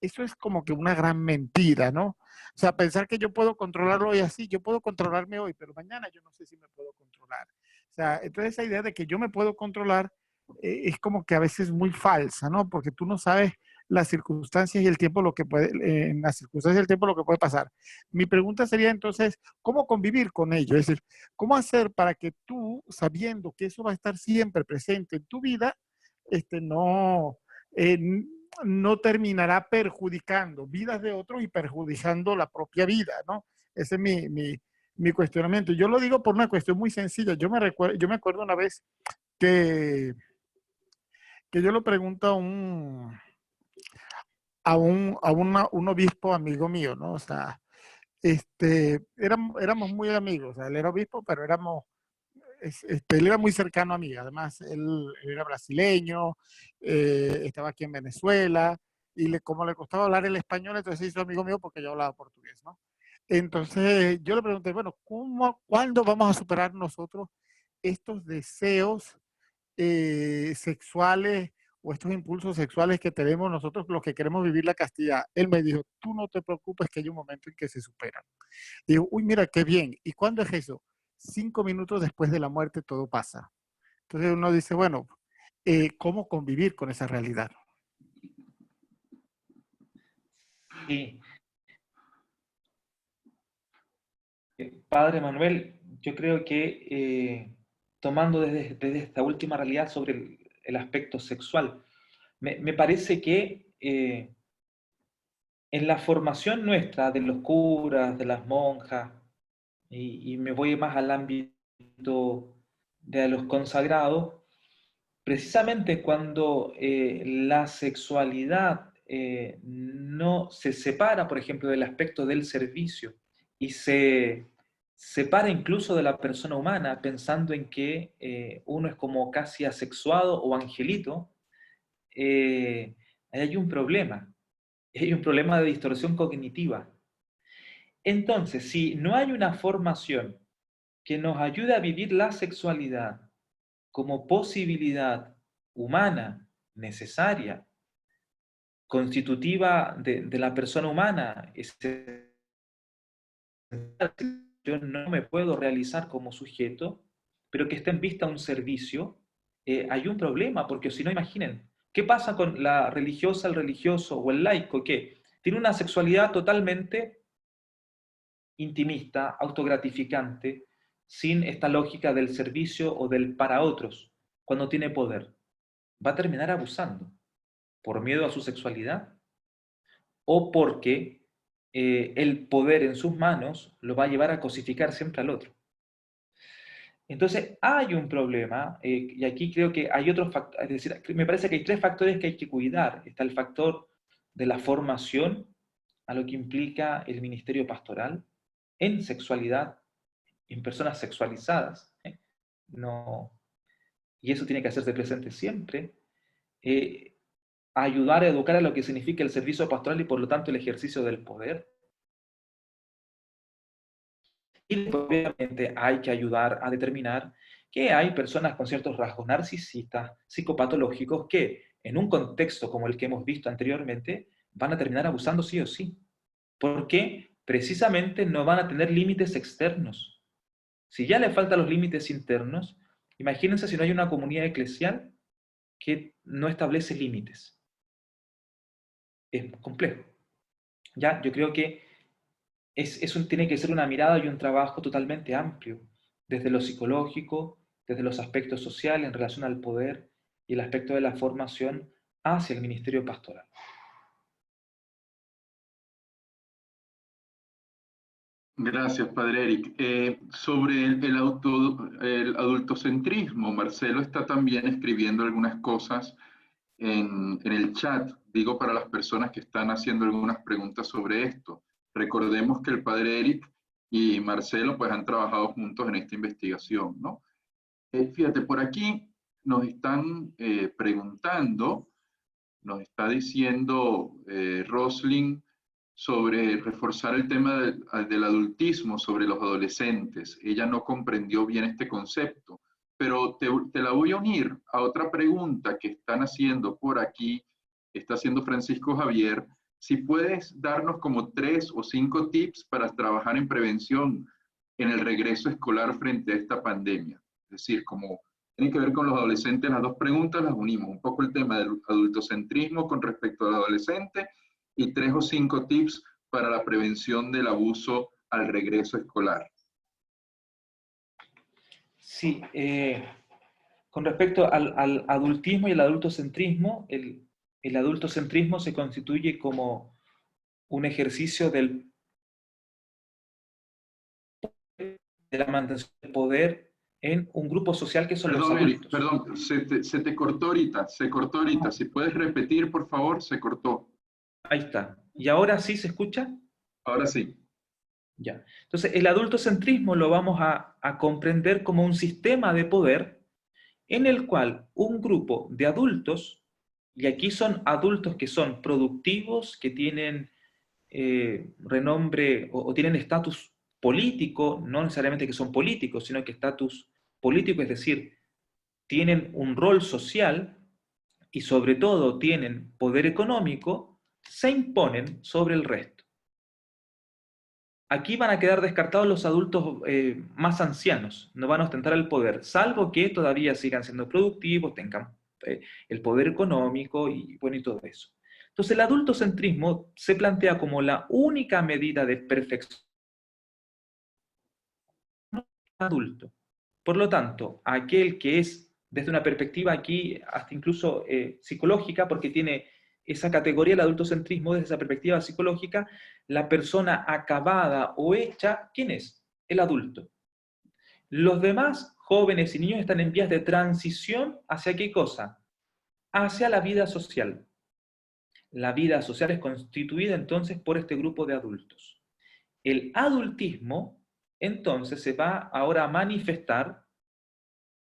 eso es como que una gran mentira, ¿no? O sea, pensar que yo puedo controlarlo hoy así, yo puedo controlarme hoy, pero mañana yo no sé si me puedo controlar. O sea, entonces esa idea de que yo me puedo controlar es como que a veces muy falsa, ¿no? Porque tú no sabes las circunstancias y el tiempo, lo que puede, en las circunstancias y el tiempo, lo que puede pasar. Mi pregunta sería entonces, ¿cómo convivir con ello? Es decir, ¿cómo hacer para que tú, sabiendo que eso va a estar siempre presente en tu vida, no, eh, no terminará perjudicando vidas de otros y perjudicando la propia vida, ¿no? Ese es mi cuestionamiento. Yo lo digo por una cuestión muy sencilla. Yo me acuerdo una vez que, que yo le pregunto un obispo amigo mío, ¿no? O sea, éramos muy amigos. O sea, él era obispo, pero él era muy cercano a mí. Además, él era brasileño, estaba aquí en Venezuela, y como le costaba hablar el español, entonces se hizo amigo mío porque yo hablaba portugués, ¿no? Entonces, yo le pregunté, bueno, ¿cuándo vamos a superar nosotros estos deseos sexuales o estos impulsos sexuales que tenemos nosotros los que queremos vivir la castidad? Él me dijo, tú no te preocupes que hay un momento en que se superan. Digo, uy, mira, qué bien. ¿Y cuándo es eso? 5 minutos después de la muerte todo pasa. Entonces uno dice, bueno, ¿cómo convivir con esa realidad? sí. Padre Manuel, yo creo que tomando desde esta última realidad sobre el aspecto sexual, me parece que en la formación nuestra de los curas, de las monjas, y me voy más al ámbito de los consagrados, precisamente cuando la sexualidad no se separa, por ejemplo, del aspecto del servicio y se separa incluso de la persona humana, pensando en que uno es como casi asexuado o angelito, ahí hay un problema. Hay un problema de distorsión cognitiva. Entonces, si no hay una formación que nos ayude a vivir la sexualidad como posibilidad humana, necesaria, constitutiva de la persona humana, yo no me puedo realizar como sujeto, pero que esté en vista un servicio, hay un problema, porque si no, imaginen, ¿qué pasa con la religiosa, el religioso o el laico? Que tiene una sexualidad totalmente intimista, autogratificante, sin esta lógica del servicio o del para otros, cuando tiene poder. Va a terminar abusando por miedo a su sexualidad o porque el poder en sus manos lo va a llevar a cosificar siempre al otro. Entonces, hay un problema, y aquí creo que hay otros factores, es decir, me parece que hay tres factores que hay que cuidar. Está el factor de la formación a lo que implica el ministerio pastoral en sexualidad, en personas sexualizadas. No, y eso tiene que hacerse presente siempre. Ayudar a educar a lo que significa el servicio pastoral y por lo tanto el ejercicio del poder. Y obviamente hay que ayudar a determinar que hay personas con ciertos rasgos narcisistas, psicopatológicos, que en un contexto como el que hemos visto anteriormente, van a terminar abusando sí o sí. Porque precisamente no van a tener límites externos. Si ya le faltan los límites internos, imagínense si no hay una comunidad eclesial que no establece límites. Es complejo. ¿Ya? Yo creo que tiene que ser una mirada y un trabajo totalmente amplio, desde lo psicológico, desde los aspectos sociales en relación al poder y el aspecto de la formación hacia el ministerio pastoral. Gracias, Padre Eric. Sobre el adultocentrismo, Marcelo está también escribiendo algunas cosas en el chat, digo para las personas que están haciendo algunas preguntas sobre esto. Recordemos que el Padre Eric y Marcelo pues han trabajado juntos en esta investigación, ¿no? Fíjate, por aquí nos están preguntando, nos está diciendo Roslyn, sobre reforzar el tema del adultismo sobre los adolescentes. Ella no comprendió bien este concepto, pero te la voy a unir a otra pregunta que están haciendo por aquí, está haciendo Francisco Javier. Si puedes darnos como 3 o 5 tips para trabajar en prevención en el regreso escolar frente a esta pandemia. Es decir, como tienen que ver con los adolescentes, las dos preguntas las unimos. Un poco el tema del adultocentrismo con respecto al adolescente y 3 o 5 tips para la prevención del abuso al regreso escolar. Sí, con respecto al adultismo y el adultocentrismo, el adultocentrismo se constituye como un ejercicio de la mantención del poder en un grupo social que son los adultos. Perdón, se te cortó ahorita, se cortó ahorita. Si puedes repetir, por favor, se cortó. Ahí está. ¿Y ahora sí se escucha? Ahora sí. Ya. Entonces, el adultocentrismo lo vamos a comprender como un sistema de poder en el cual un grupo de adultos, y aquí son adultos que son productivos, que tienen renombre o tienen estatus político, no necesariamente que son políticos, sino que estatus político, es decir, tienen un rol social y sobre todo tienen poder económico, se imponen sobre el resto. Aquí van a quedar descartados los adultos más ancianos, no van a ostentar el poder, salvo que todavía sigan siendo productivos, tengan el poder económico y bueno, y todo eso. Entonces el adultocentrismo se plantea como la única medida de perfección adulto. Por lo tanto, aquel que es desde una perspectiva aquí hasta incluso psicológica, porque tiene esa categoría, el adultocentrismo, desde esa perspectiva psicológica, la persona acabada o hecha, ¿quién es? El adulto. Los demás jóvenes y niños están en vías de transición ¿hacia qué cosa? Hacia la vida social. La vida social es constituida entonces por este grupo de adultos. El adultismo entonces se va ahora a manifestar,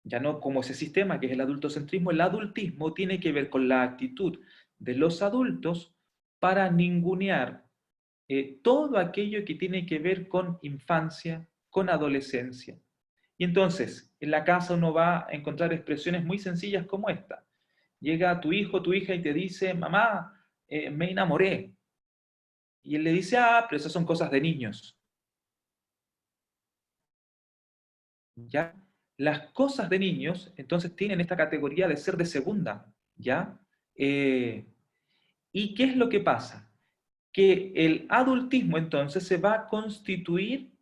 ya no como ese sistema que es el adultocentrismo, el adultismo tiene que ver con la actitud de los adultos para ningunear todo aquello que tiene que ver con infancia, con adolescencia. Y entonces, en la casa uno va a encontrar expresiones muy sencillas como esta. Llega tu hijo, tu hija y te dice, mamá, me enamoré. Y él le dice, ah, pero esas son cosas de niños. ¿Ya? Las cosas de niños, entonces, tienen esta categoría de ser de segunda, ¿ya? ¿Y qué es lo que pasa? Que el adultismo, entonces, se va a constituir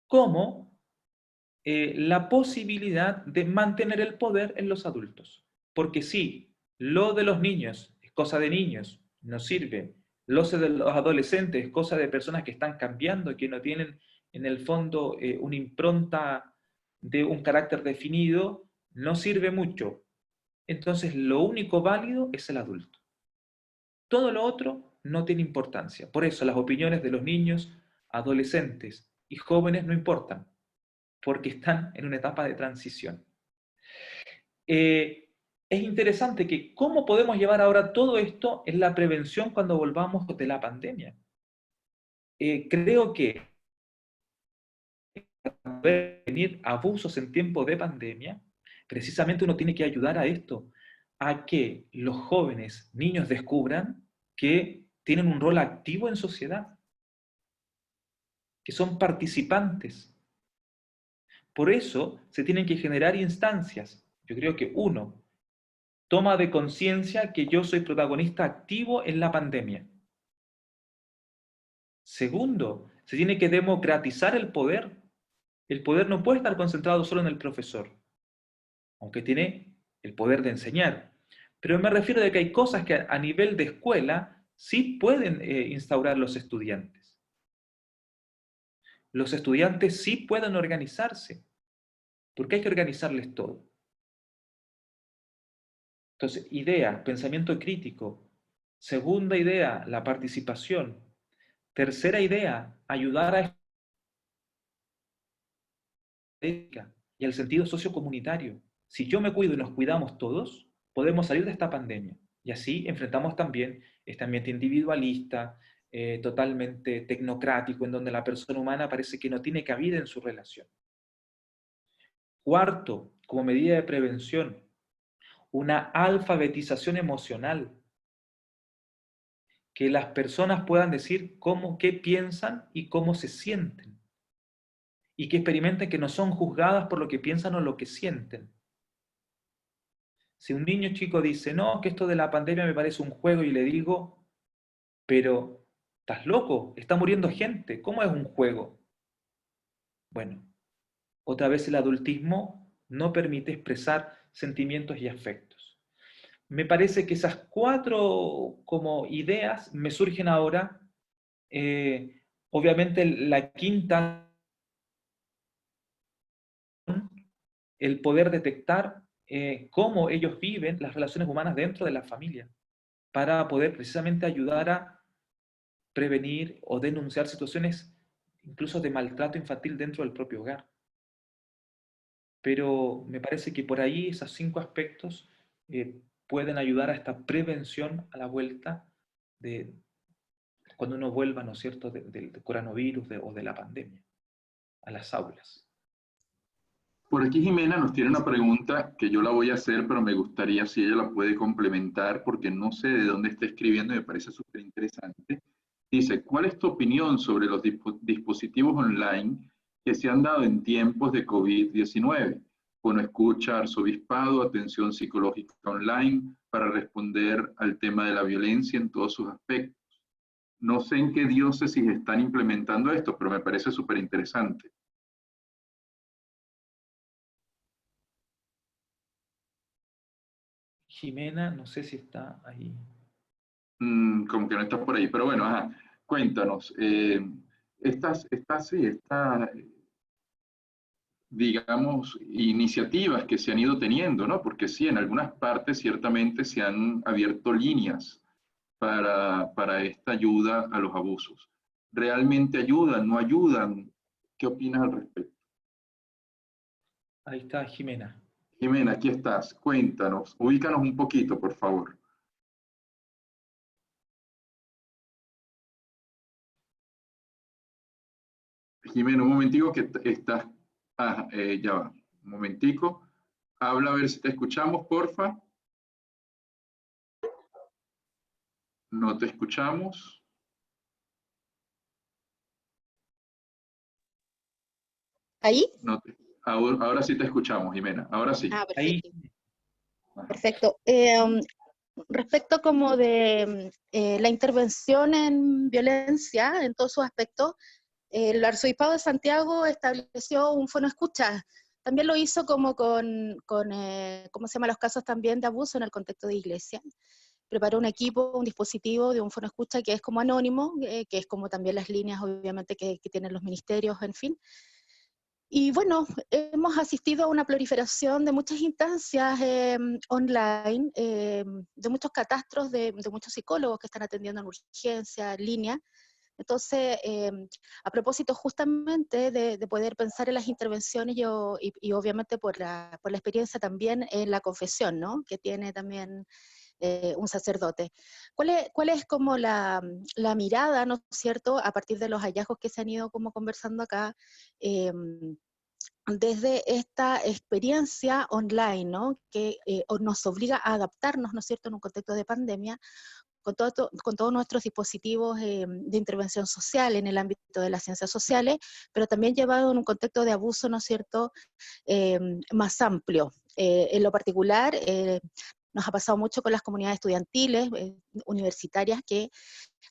como la posibilidad de mantener el poder en los adultos. Porque si lo de los niños es cosa de niños, no sirve, lo de los adolescentes es cosa de personas que están cambiando, que no tienen en el fondo una impronta de un carácter definido, no sirve mucho. Entonces lo único válido es el adulto. Todo lo otro no tiene importancia. Por eso las opiniones de los niños, adolescentes y jóvenes no importan, porque están en una etapa de transición. Es interesante que cómo podemos llevar ahora todo esto en la prevención cuando volvamos de la pandemia. Creo que para poder venir abusos en tiempo de pandemia, precisamente uno tiene que ayudar a esto, a que los jóvenes, niños descubran que tienen un rol activo en sociedad, que son participantes. Por eso se tienen que generar instancias. Yo creo que uno, toma de conciencia que yo soy protagonista activo en la pandemia. Segundo, se tiene que democratizar el poder. El poder no puede estar concentrado solo en el profesor, aunque tiene el poder de enseñar. Pero me refiero a que hay cosas que a nivel de escuela sí pueden instaurar los estudiantes. Los estudiantes sí pueden organizarse, porque hay que organizarles todo. Entonces, idea, pensamiento crítico. Segunda idea, la participación. Tercera idea, ayudar a ética y al sentido sociocomunitario. Si yo me cuido y nos cuidamos todos, podemos salir de esta pandemia. Y así enfrentamos también este ambiente individualista, totalmente tecnocrático, en donde la persona humana parece que no tiene cabida en su relación. Cuarto, como medida de prevención, una alfabetización emocional. Que las personas puedan decir qué piensan y cómo se sienten. Y que experimenten que no son juzgadas por lo que piensan o lo que sienten. Si un niño chico dice, no, que esto de la pandemia me parece un juego, y le digo, pero estás loco, está muriendo gente, ¿cómo es un juego? Bueno, otra vez el adultismo no permite expresar sentimientos y afectos. Me parece que esas 4 como ideas me surgen ahora. Obviamente la quinta, el poder detectar cómo ellos viven las relaciones humanas dentro de la familia, para poder precisamente ayudar a prevenir o denunciar situaciones incluso de maltrato infantil dentro del propio hogar. Pero me parece que por ahí esos 5 aspectos pueden ayudar a esta prevención a la vuelta de cuando uno vuelva, ¿no es cierto?, del coronavirus o de la pandemia a las aulas. Por aquí Jimena nos tiene una pregunta que yo la voy a hacer, pero me gustaría si ella la puede complementar porque no sé de dónde está escribiendo y me parece súper interesante. Dice, ¿cuál es tu opinión sobre los dispositivos online que se han dado en tiempos de COVID-19? Bueno, escucha, arzobispado, atención psicológica online para responder al tema de la violencia en todos sus aspectos. No sé en qué diócesis están implementando esto, pero me parece súper interesante. Jimena, no sé si está ahí. Como que no está por ahí, pero bueno, ajá, cuéntanos. Estas, digamos, iniciativas que se han ido teniendo, ¿no? Porque sí, en algunas partes ciertamente se han abierto líneas para esta ayuda a los abusos. ¿Realmente ayudan? ¿No ayudan? ¿Qué opinas al respecto? Ahí está Jimena. Jimena, aquí estás. Cuéntanos, ubícanos un poquito, por favor. Jimena, un momentico que estás... Ah, ya va. Un momentico. Habla a ver si te escuchamos, porfa. No te escuchamos. ¿Ahí? No te, ahora sí te escuchamos, Jimena. Ahora sí. Ah, Ahí. perfecto. Perfecto. Respecto como de la intervención en violencia, en todos sus aspectos, el Arzobispado de Santiago estableció un fono escucha. También lo hizo como con ¿cómo se llama? Los casos también de abuso en el contexto de iglesia. Preparó un equipo, un dispositivo de un fono escucha que es como anónimo, que es como también las líneas obviamente que tienen los ministerios, en fin. Y bueno, hemos asistido a una proliferación de muchas instancias online, de muchos catastros, de muchos psicólogos que están atendiendo en urgencia, en línea. Entonces, a propósito justamente de poder pensar en las intervenciones, y obviamente por la experiencia también en la confesión, ¿no? Que tiene también un sacerdote. ¿Cuál es como la mirada, ¿no es cierto?, a partir de los hallazgos que se han ido como conversando acá, desde esta experiencia online, ¿no?, que nos obliga a adaptarnos, ¿no es cierto?, en un contexto de pandemia, con todos nuestros dispositivos de intervención social en el ámbito de las ciencias sociales, pero también llevado en un contexto de abuso, ¿no es cierto?, más amplio. En lo particular, nos ha pasado mucho con las comunidades estudiantiles, universitarias, que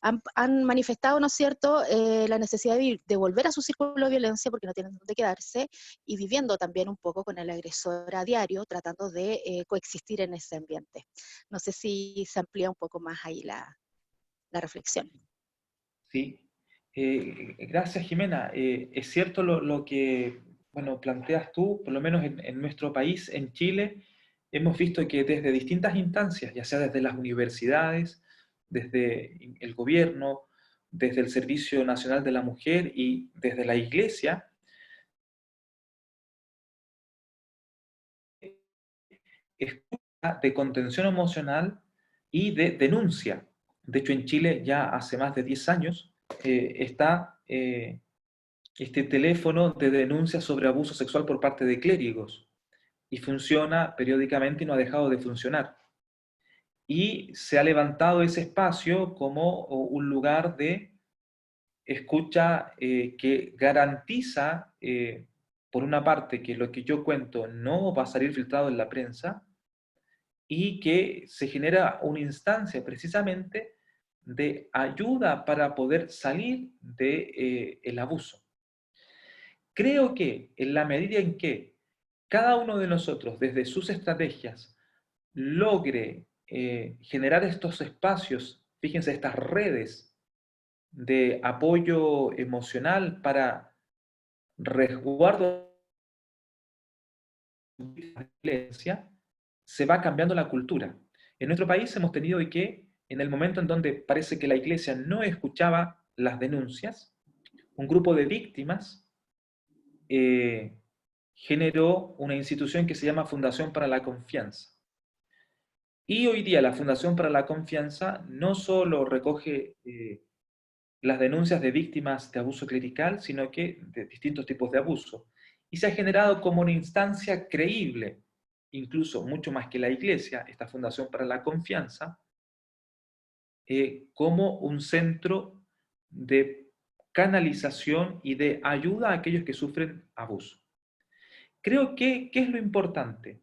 han manifestado, ¿no es cierto?, la necesidad de volver a su círculo de violencia porque no tienen dónde quedarse, y viviendo también un poco con el agresor a diario, tratando de coexistir en ese ambiente. No sé si se amplía un poco más ahí la reflexión. Sí. Gracias, Jimena. Es cierto lo que, bueno, planteas tú, por lo menos en nuestro país, en Chile, hemos visto que desde distintas instancias, ya sea desde las universidades, desde el gobierno, desde el Servicio Nacional de la Mujer y desde la Iglesia, escucha de contención emocional y de denuncia. De hecho, en Chile ya hace más de 10 años está este teléfono de denuncia sobre abuso sexual por parte de clérigos, y funciona periódicamente y no ha dejado de funcionar. Y se ha levantado ese espacio como un lugar de escucha que garantiza, por una parte, que lo que yo cuento no va a salir filtrado en la prensa, y que se genera una instancia precisamente de ayuda para poder salir del abuso. Creo que en la medida en que cada uno de nosotros, desde sus estrategias, logre generar estos espacios, fíjense, estas redes de apoyo emocional para resguardo de la violencia, se va cambiando la cultura. En nuestro país hemos tenido que, en el momento en donde parece que la iglesia no escuchaba las denuncias, un grupo de víctimas generó una institución que se llama Fundación para la Confianza. Y hoy día la Fundación para la Confianza no solo recoge las denuncias de víctimas de abuso clerical, sino que de distintos tipos de abuso. Y se ha generado como una instancia creíble, incluso mucho más que la Iglesia, esta Fundación para la Confianza, como un centro de canalización y de ayuda a aquellos que sufren abuso. Creo que, ¿qué es lo importante?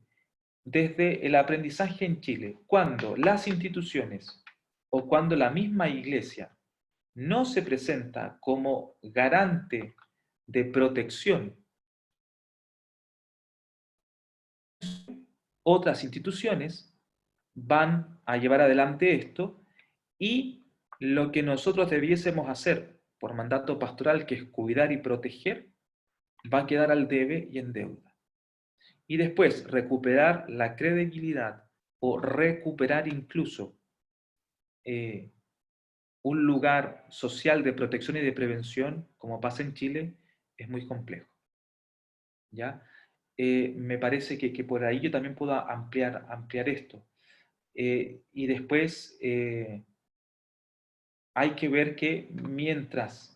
Desde el aprendizaje en Chile, cuando las instituciones o cuando la misma Iglesia no se presenta como garante de protección, otras instituciones van a llevar adelante esto, y lo que nosotros debiésemos hacer por mandato pastoral, que es cuidar y proteger, va a quedar al debe y en deuda. Y después recuperar la credibilidad o recuperar incluso un lugar social de protección y de prevención, como pasa en Chile, es muy complejo. ¿Ya? Me parece que por ahí yo también puedo ampliar esto. Y después hay que ver que mientras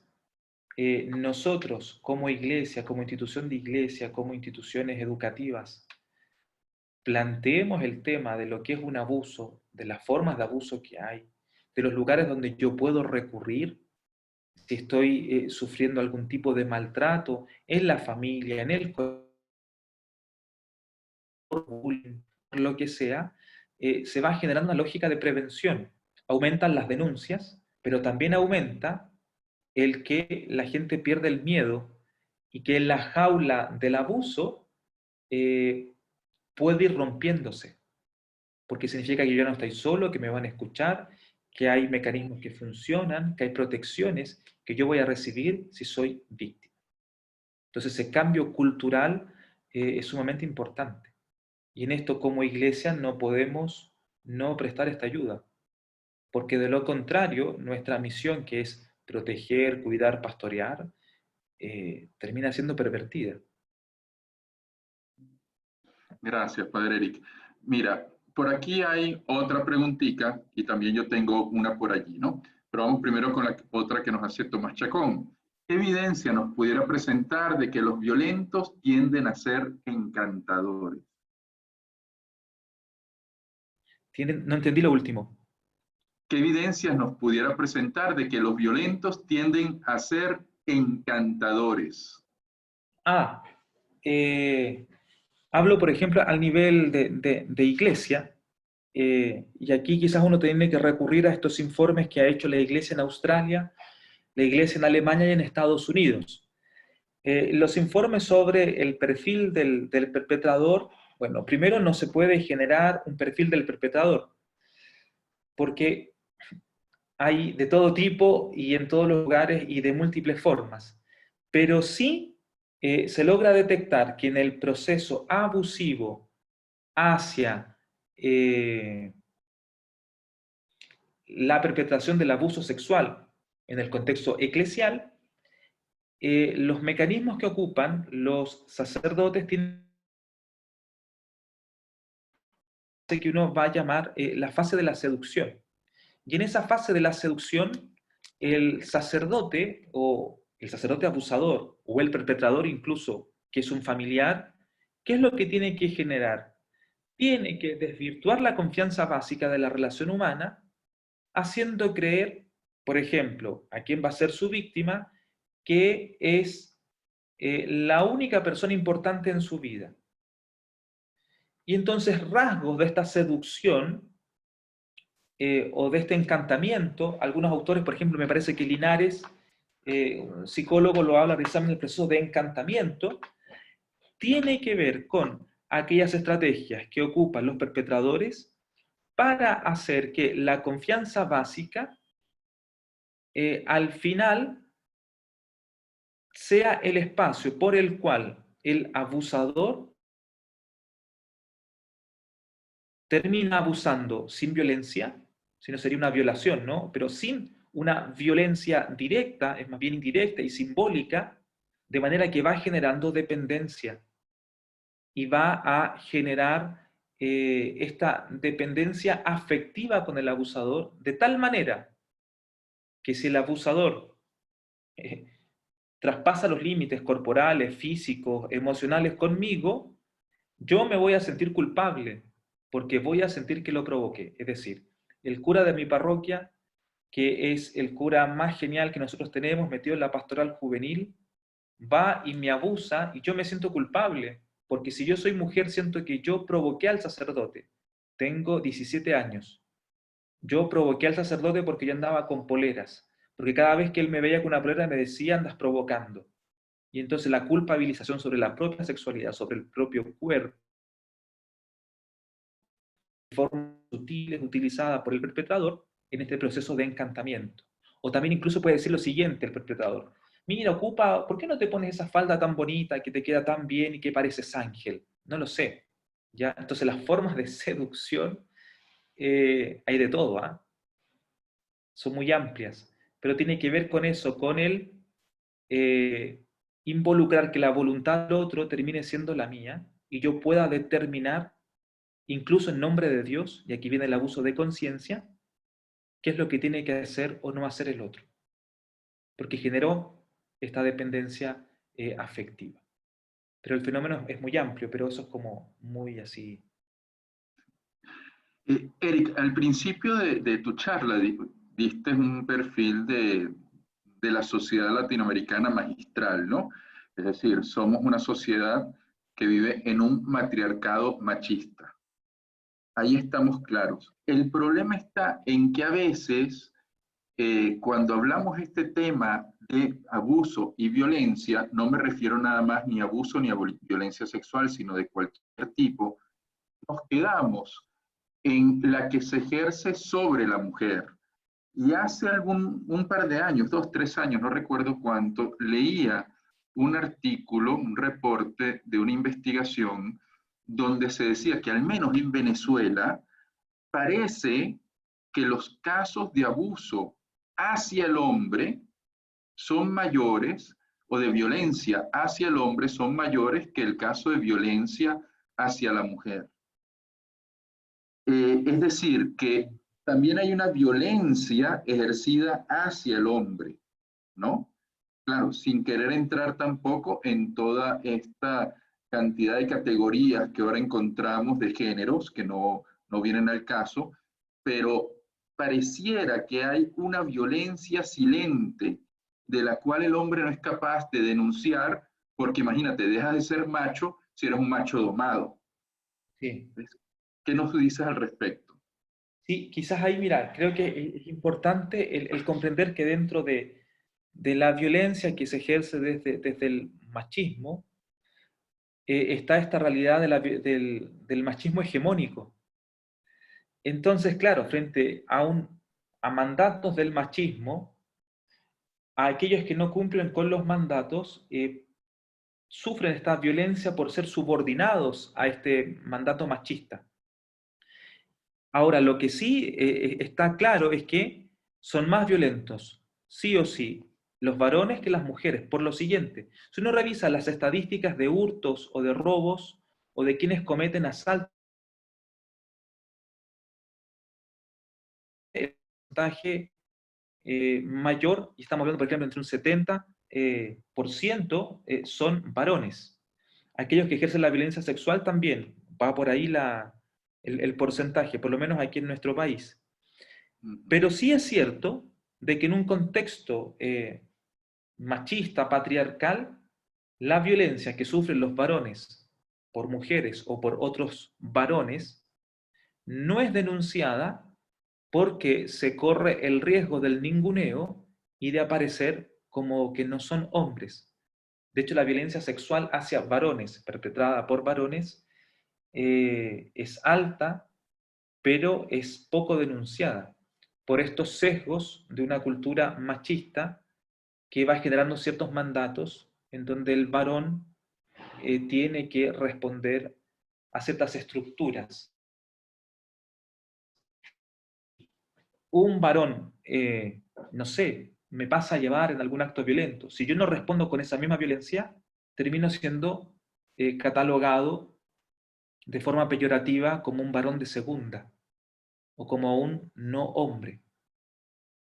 nosotros como iglesia, como institución de iglesia, como instituciones educativas, planteemos el tema de lo que es un abuso, de las formas de abuso que hay, de los lugares donde yo puedo recurrir si estoy sufriendo algún tipo de maltrato en la familia, en el bullying, lo que sea, se va generando una lógica de prevención. Aumentan las denuncias, pero también aumenta el que la gente pierde el miedo y que la jaula del abuso puede ir rompiéndose, porque significa que yo no estoy solo, que me van a escuchar, que hay mecanismos que funcionan, que hay protecciones que yo voy a recibir si soy víctima. Entonces ese cambio cultural es sumamente importante. Y en esto como iglesia no podemos no prestar esta ayuda, porque de lo contrario, nuestra misión, que es proteger, cuidar, pastorear, termina siendo pervertida. Gracias, Padre Eric. Mira, por aquí hay otra preguntita y también yo tengo una por allí, ¿no? Pero vamos primero con la otra que nos hace Tomás Chacón. ¿Qué evidencia nos pudiera presentar de que los violentos tienden a ser encantadores? No entendí lo último. ¿Qué evidencias nos pudiera presentar de que los violentos tienden a ser encantadores? Hablo, por ejemplo, al nivel de iglesia, y aquí quizás uno tiene que recurrir a estos informes que ha hecho la iglesia en Australia, la iglesia en Alemania y en Estados Unidos. Los informes sobre el perfil del perpetrador, bueno, primero no se puede generar un perfil del perpetrador, porque hay de todo tipo y en todos los lugares y de múltiples formas, pero sí se logra detectar que en el proceso abusivo hacia la perpetración del abuso sexual en el contexto eclesial, los mecanismos que ocupan los sacerdotes tienen que uno va a llamar la fase de la seducción. Y en esa fase de la seducción, el sacerdote o el sacerdote abusador o el perpetrador incluso, que es un familiar, ¿qué es lo que tiene que generar? Tiene que desvirtuar la confianza básica de la relación humana, haciendo creer, por ejemplo, a quién va a ser su víctima, que es la única persona importante en su vida. Y entonces rasgos de esta seducción o de este encantamiento, algunos autores, por ejemplo, me parece que Linares, un psicólogo, lo habla precisamente del proceso de encantamiento, tiene que ver con aquellas estrategias que ocupan los perpetradores para hacer que la confianza básica al final sea el espacio por el cual el abusador termina abusando sin violencia, si no sería una violación, ¿no? Pero sin una violencia directa, es más bien indirecta y simbólica, de manera que va generando dependencia y va a generar esta dependencia afectiva con el abusador, de tal manera que si el abusador traspasa los límites corporales, físicos, emocionales conmigo, yo me voy a sentir culpable, porque voy a sentir que lo provoqué. Es decir, el cura de mi parroquia, que es el cura más genial que nosotros tenemos, metido en la pastoral juvenil, va y me abusa y yo me siento culpable, porque si yo soy mujer siento que yo provoqué al sacerdote. Tengo 17 años. Yo provoqué al sacerdote porque yo andaba con poleras, porque cada vez que él me veía con una polera me decía andas provocando. Y entonces la culpabilización sobre la propia sexualidad, sobre el propio cuerpo, formas sutiles utilizadas por el perpetrador en este proceso de encantamiento. O también incluso puede decir lo siguiente el perpetrador: mira, ocupa, ¿por qué no te pones esa falda tan bonita que te queda tan bien y que pareces ángel? No lo sé. ¿Ya? Entonces las formas de seducción hay de todo, ¿ah? Son muy amplias, pero tiene que ver con eso, con el involucrar que la voluntad del otro termine siendo la mía y yo pueda determinar, incluso en nombre de Dios, y aquí viene el abuso de conciencia, qué es lo que tiene que hacer o no hacer el otro, porque generó esta dependencia afectiva. Pero el fenómeno es muy amplio, pero eso es como muy así. Eric, al principio de tu charla diste un perfil de la sociedad latinoamericana magistral, ¿no? Es decir, somos una sociedad que vive en un matriarcado machista. Ahí estamos claros. El problema está en que a veces, cuando hablamos este tema de abuso y violencia, no me refiero nada más ni a abuso ni a violencia sexual, sino de cualquier tipo, nos quedamos en la que se ejerce sobre la mujer. Y hace un par de años, 2, 3 años, no recuerdo cuánto, leía un artículo, un reporte de una investigación donde se decía que al menos en Venezuela parece que los casos de abuso hacia el hombre son mayores, o de violencia hacia el hombre son mayores que el caso de violencia hacia la mujer. Es decir, que también hay una violencia ejercida hacia el hombre, ¿no? Claro, sin querer entrar tampoco en toda esta cantidad de categorías que ahora encontramos de géneros, que no vienen al caso, pero pareciera que hay una violencia silente de la cual el hombre no es capaz de denunciar, porque imagínate, dejas de ser macho si eres un macho domado. Sí. ¿Qué nos dices al respecto? Sí, quizás ahí, mira, creo que es importante el comprender que dentro de la violencia que se ejerce desde el machismo, está esta realidad del machismo hegemónico. Entonces, claro, frente a mandatos del machismo, a aquellos que no cumplen con los mandatos, sufren esta violencia por ser subordinados a este mandato machista. Ahora, lo que sí está claro es que son más violentos, sí o sí, los varones que las mujeres, por lo siguiente. Si uno revisa las estadísticas de hurtos o de robos o de quienes cometen asaltos, el porcentaje mayor, y estamos hablando, por ejemplo, entre un 70% son varones. Aquellos que ejercen la violencia sexual también, va por ahí el porcentaje, por lo menos aquí en nuestro país. Pero sí es cierto de que en un contexto machista, patriarcal, la violencia que sufren los varones por mujeres o por otros varones no es denunciada porque se corre el riesgo del ninguneo y de aparecer como que no son hombres. De hecho, la violencia sexual hacia varones, perpetrada por varones, es alta, pero es poco denunciada por estos sesgos de una cultura machista que va generando ciertos mandatos en donde el varón tiene que responder a ciertas estructuras. Un varón, no sé, me pasa a llevar en algún acto violento. Si yo no respondo con esa misma violencia, termino siendo catalogado de forma peyorativa como un varón de segunda o como un no hombre.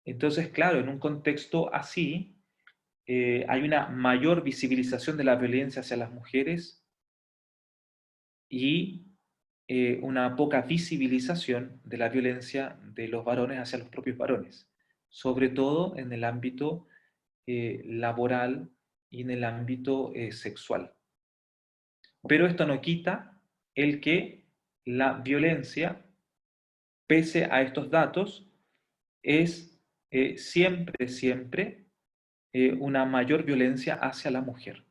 Entonces, claro, en un contexto así, hay una mayor visibilización de la violencia hacia las mujeres y una poca visibilización de la violencia de los varones hacia los propios varones, sobre todo en el ámbito laboral y en el ámbito sexual. Pero esto no quita el que la violencia, pese a estos datos, es siempre una mayor violencia hacia la mujer.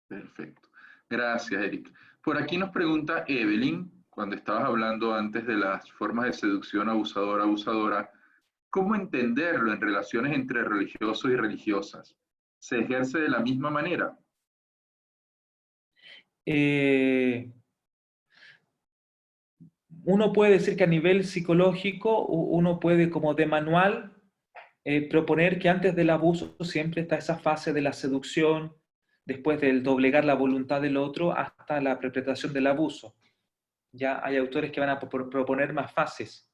Perfecto. Gracias, Eric. Por aquí nos pregunta Evelyn, cuando estabas hablando antes de las formas de seducción abusadora, ¿cómo entenderlo en relaciones entre religiosos y religiosas? ¿Se ejerce de la misma manera? Uno puede decir que a nivel psicológico, uno puede como de manual proponer que antes del abuso siempre está esa fase de la seducción, después del doblegar la voluntad del otro hasta la perpetración del abuso. Ya hay autores que van a proponer más fases.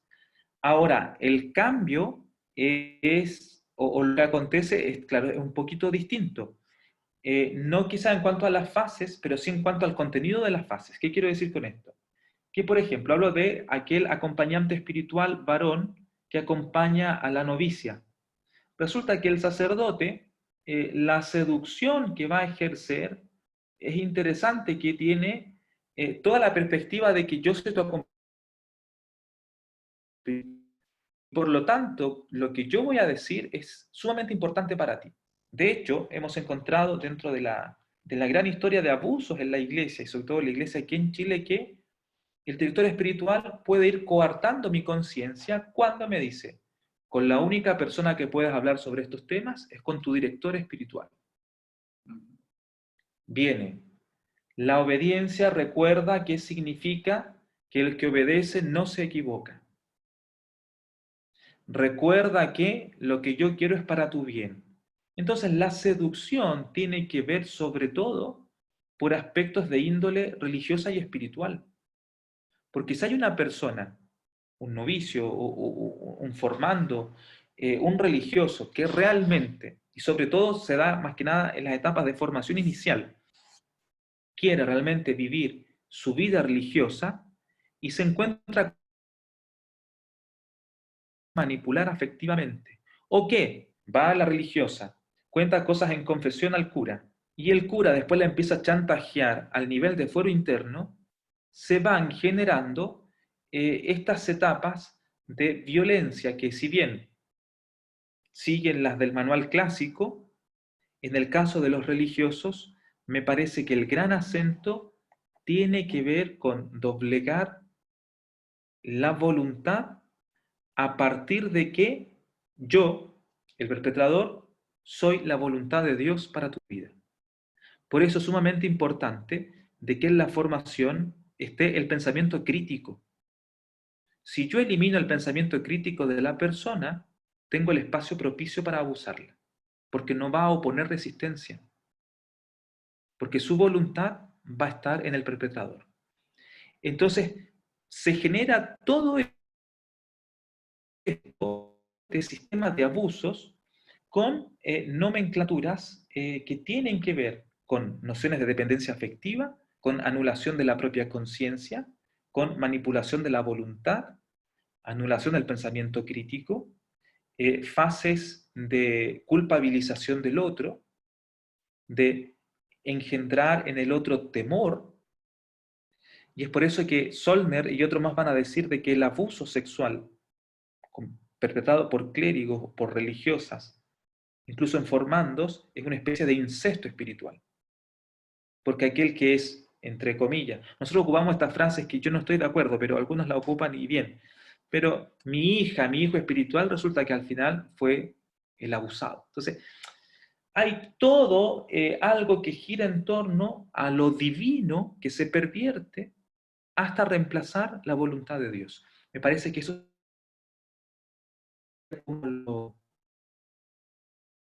Ahora, el cambio o lo que acontece es, claro, es un poquito distinto. No quizá en cuanto a las fases, pero sí en cuanto al contenido de las fases. ¿Qué quiero decir con esto? Que, por ejemplo, hablo de aquel acompañante espiritual varón que acompaña a la novicia. Resulta que el sacerdote, la seducción que va a ejercer, es interesante que tiene toda la perspectiva de que yo soy tu acompañante. Por lo tanto, lo que yo voy a decir es sumamente importante para ti. De hecho, hemos encontrado dentro de la gran historia de abusos en la iglesia, y sobre todo en la iglesia aquí en Chile, que el director espiritual puede ir coartando mi conciencia cuando me dice, con la única persona que puedes hablar sobre estos temas es con tu director espiritual. Viene, la obediencia recuerda qué significa que el que obedece no se equivoca. Recuerda que lo que yo quiero es para tu bien. Entonces la seducción tiene que ver sobre todo por aspectos de índole religiosa y espiritual. Porque si hay una persona, un novicio, un formando, un religioso que realmente, y sobre todo se da más que nada en las etapas de formación inicial, quiere realmente vivir su vida religiosa y se encuentra manipular afectivamente. O que va a la religiosa, cuenta cosas en confesión al cura, y el cura después la empieza a chantajear al nivel de fuero interno, se van generando estas etapas de violencia que, si bien siguen las del manual clásico, en el caso de los religiosos, me parece que el gran acento tiene que ver con doblegar la voluntad a partir de que yo, el perpetrador, soy la voluntad de Dios para tu vida. Por eso es sumamente importante de que en la formación esté el pensamiento crítico. Si yo elimino el pensamiento crítico de la persona, tengo el espacio propicio para abusarla, porque no va a oponer resistencia, porque su voluntad va a estar en el perpetrador. Entonces, se genera todo este sistema de abusos con nomenclaturas que tienen que ver con nociones de dependencia afectiva, con anulación de la propia conciencia, con manipulación de la voluntad, anulación del pensamiento crítico, fases de culpabilización del otro, de engendrar en el otro temor, y es por eso que Solner y otros más van a decir de que el abuso sexual perpetrado por clérigos, por religiosas, incluso en formandos, es una especie de incesto espiritual. Porque aquel que es, entre comillas, nosotros ocupamos estas frases que yo no estoy de acuerdo, pero algunos la ocupan y bien. Pero mi hija, mi hijo espiritual, resulta que al final fue el abusado. Entonces, hay todo algo que gira en torno a lo divino que se pervierte hasta reemplazar la voluntad de Dios. Me parece que eso es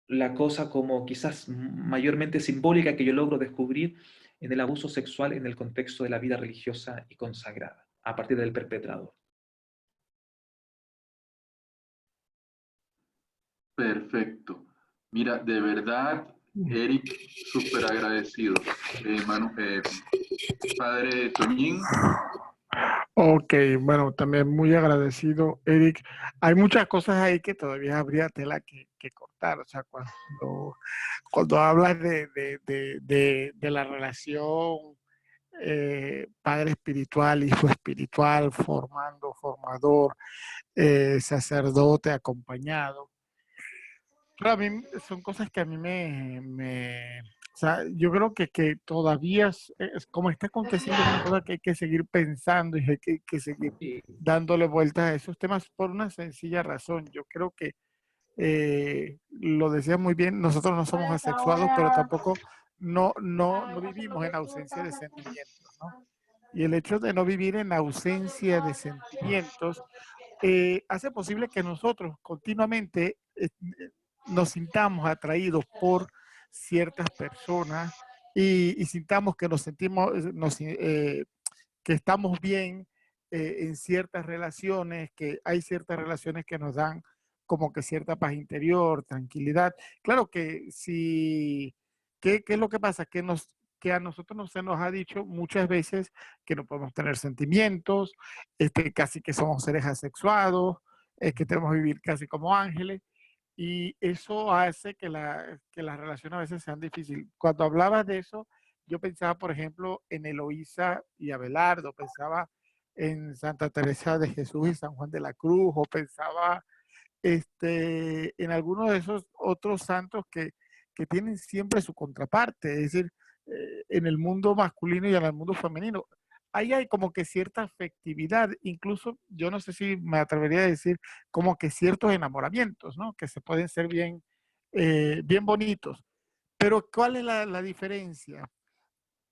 la cosa como quizás mayormente simbólica que yo logro descubrir en el abuso sexual en el contexto de la vida religiosa y consagrada, a partir del perpetrador. Perfecto. Mira, de verdad, Eric, súper agradecido. Padre Toñín. Ok, bueno, también muy agradecido, Eric. Hay muchas cosas ahí que todavía habría tela que cortar. O sea, cuando hablas de la relación padre espiritual, hijo espiritual, formador, sacerdote acompañado. Pero a mí son cosas que a mí o sea, yo creo que todavía es como está aconteciendo, es una cosa que hay que seguir pensando y hay que seguir dándole vueltas a esos temas por una sencilla razón. Yo creo que lo decía muy bien, nosotros no somos asexuados, pero tampoco no vivimos en ausencia de sentimientos, ¿no? Y el hecho de no vivir en ausencia de sentimientos hace posible que nosotros continuamente nos sintamos atraídos por ciertas personas y sintamos que nos sentimos, que estamos bien en ciertas relaciones, que hay ciertas relaciones que nos dan como que cierta paz interior, tranquilidad. Claro que si, ¿qué es lo que pasa? Que a nosotros se nos ha dicho muchas veces que no podemos tener sentimientos, casi que somos seres asexuados, que tenemos que vivir casi como ángeles, y eso hace que las relaciones a veces sean difíciles. Cuando hablabas de eso, yo pensaba, por ejemplo, en Eloísa y Abelardo, pensaba en Santa Teresa de Jesús y San Juan de la Cruz, o pensaba en algunos de esos otros santos que tienen siempre su contraparte, es decir, en el mundo masculino y en el mundo femenino. Ahí hay como que cierta afectividad, incluso yo no sé si me atrevería a decir como que ciertos enamoramientos, ¿no? Que se pueden ser bien, bien bonitos. Pero ¿cuál es la diferencia?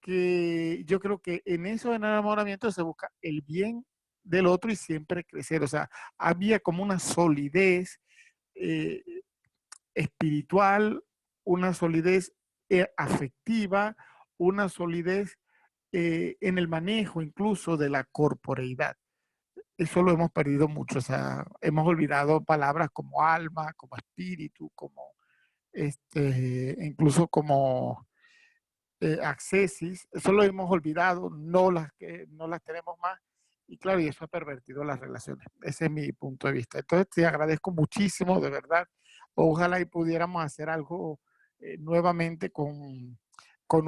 Que yo creo que en esos enamoramientos se busca el bien del otro y siempre crecer. O sea, había como una solidez eh, espiritual, una solidez afectiva, una solidez en el manejo incluso de la corporeidad. Eso lo hemos perdido mucho, o sea, hemos olvidado palabras como alma, como espíritu, como incluso como accesis, eso lo hemos olvidado, no las tenemos más, y claro, y eso ha pervertido las relaciones. Ese es mi punto de vista. Entonces, te agradezco muchísimo, de verdad. Ojalá y pudiéramos hacer algo nuevamente con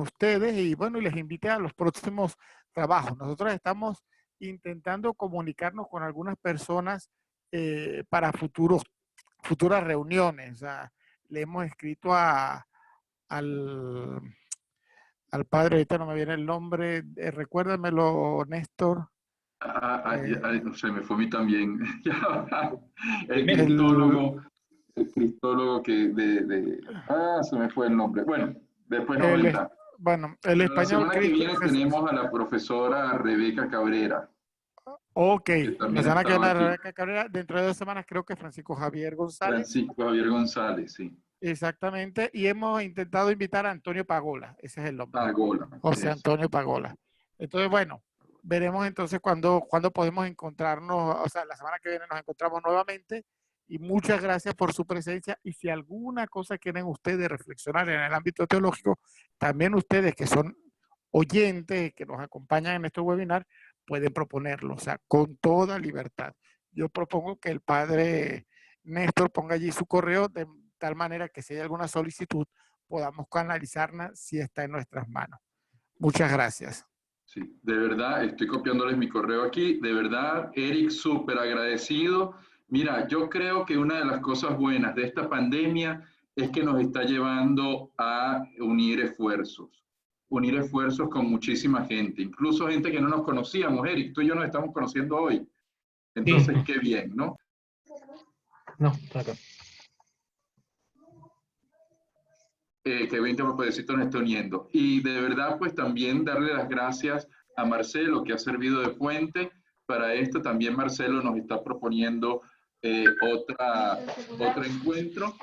ustedes, y bueno, y les invité a los próximos trabajos. Nosotros estamos intentando comunicarnos con algunas personas para futuras reuniones. O sea, le hemos escrito al padre, ahorita no me viene el nombre, recuérdamelo, Néstor. No sé, me fue a mí también. El El, cristólogo se me fue el nombre. Bueno, después nos el, vendrá. bueno, el Pero la español semana que viene tenemos a la profesora Rebeca Cabrera, ok, que la también semana que estaba viene aquí. Rebeca Cabrera, dentro de 2 semanas creo que Francisco Javier González. Francisco Javier González, sí. Exactamente, y hemos intentado invitar a Antonio Pagola, ese es el nombre. Pagola. José Eso. Antonio Pagola. Entonces, bueno, veremos entonces cuándo podemos encontrarnos, o sea, la semana que viene nos encontramos nuevamente, y muchas gracias por su presencia, y si alguna cosa quieren ustedes reflexionar en el ámbito teológico, también ustedes que son oyentes, que nos acompañan en estos webinars, pueden proponerlo, o sea, con toda libertad. Yo propongo que el padre Néstor ponga allí su correo de tal manera que si hay alguna solicitud podamos canalizarla si está en nuestras manos. Muchas gracias. Sí, de verdad, estoy copiándoles mi correo aquí. De verdad, Eric, súper agradecido. Mira, yo creo que una de las cosas buenas de esta pandemia es que nos está llevando a unir esfuerzos con muchísima gente, incluso gente que no nos conocíamos. Eric, tú y yo nos estamos conociendo hoy. Entonces, Sí. qué bien, ¿no? No, está acá. Que 20 Padrecito nos está uniendo. Y de verdad, pues también darle las gracias a Marcelo, que ha servido de puente para esto. También Marcelo nos está proponiendo otro encuentro,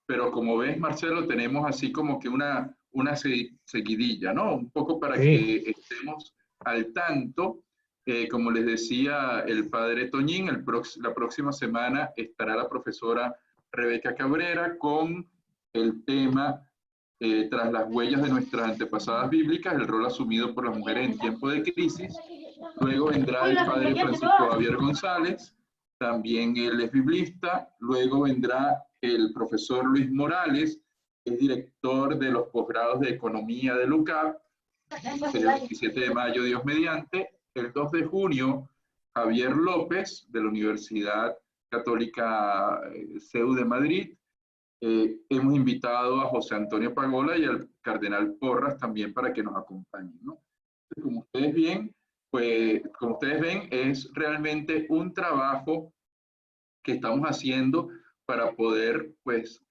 pero como ves, Marcelo, tenemos así como que una seguidilla, ¿no? Un poco para que estemos al tanto. Como les decía el padre Toñín, la próxima semana estará la profesora Rebeca Cabrera con el tema tras las huellas de nuestras antepasadas bíblicas, el rol asumido por las mujeres en tiempo de crisis. Luego vendrá el padre Francisco Javier González, también él es biblista. Luego vendrá el profesor Luis Morales, que es director de los posgrados de Economía de UCAP, el 27 de mayo, Dios mediante. El 2 de junio, Javier López, de la Universidad Católica CEU de Madrid. Hemos invitado a José Antonio Pagola y al cardenal Porras también para que nos acompañen, ¿no? Como ustedes ven, es realmente un trabajo que estamos haciendo para poder, pues,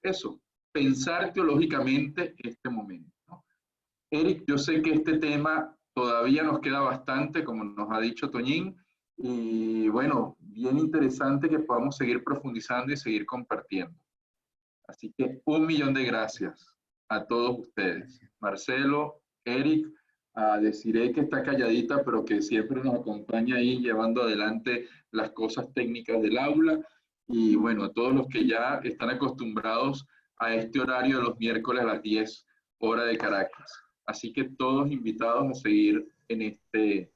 pensar teológicamente este momento, ¿no? Eric, yo sé que este tema todavía nos queda bastante, como nos ha dicho Toñín, y bueno, bien interesante que podamos seguir profundizando y seguir compartiendo. Así que 1.000.000 de gracias a todos ustedes. Marcelo, Eric, a Desiree, que está calladita, pero que siempre nos acompaña ahí llevando adelante las cosas técnicas del aula. Y bueno, a todos los que ya están acostumbrados a este horario de los miércoles a las 10 hora de Caracas. Así que todos invitados a seguir en este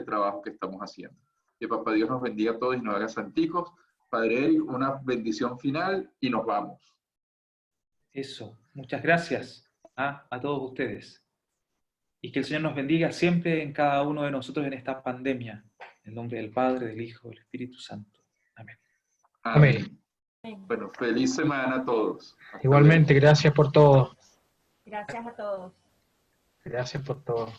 trabajo que estamos haciendo. Que Papá Dios nos bendiga a todos y nos haga santicos. Padre Eric, una bendición final y nos vamos. Eso, muchas gracias a todos ustedes. Y que el Señor nos bendiga siempre en cada uno de nosotros en esta pandemia. En el nombre del Padre, del Hijo, del Espíritu Santo. Amén. Amén. Bueno, feliz semana a todos. Igualmente, gracias por todo. Gracias a todos. Gracias por todo.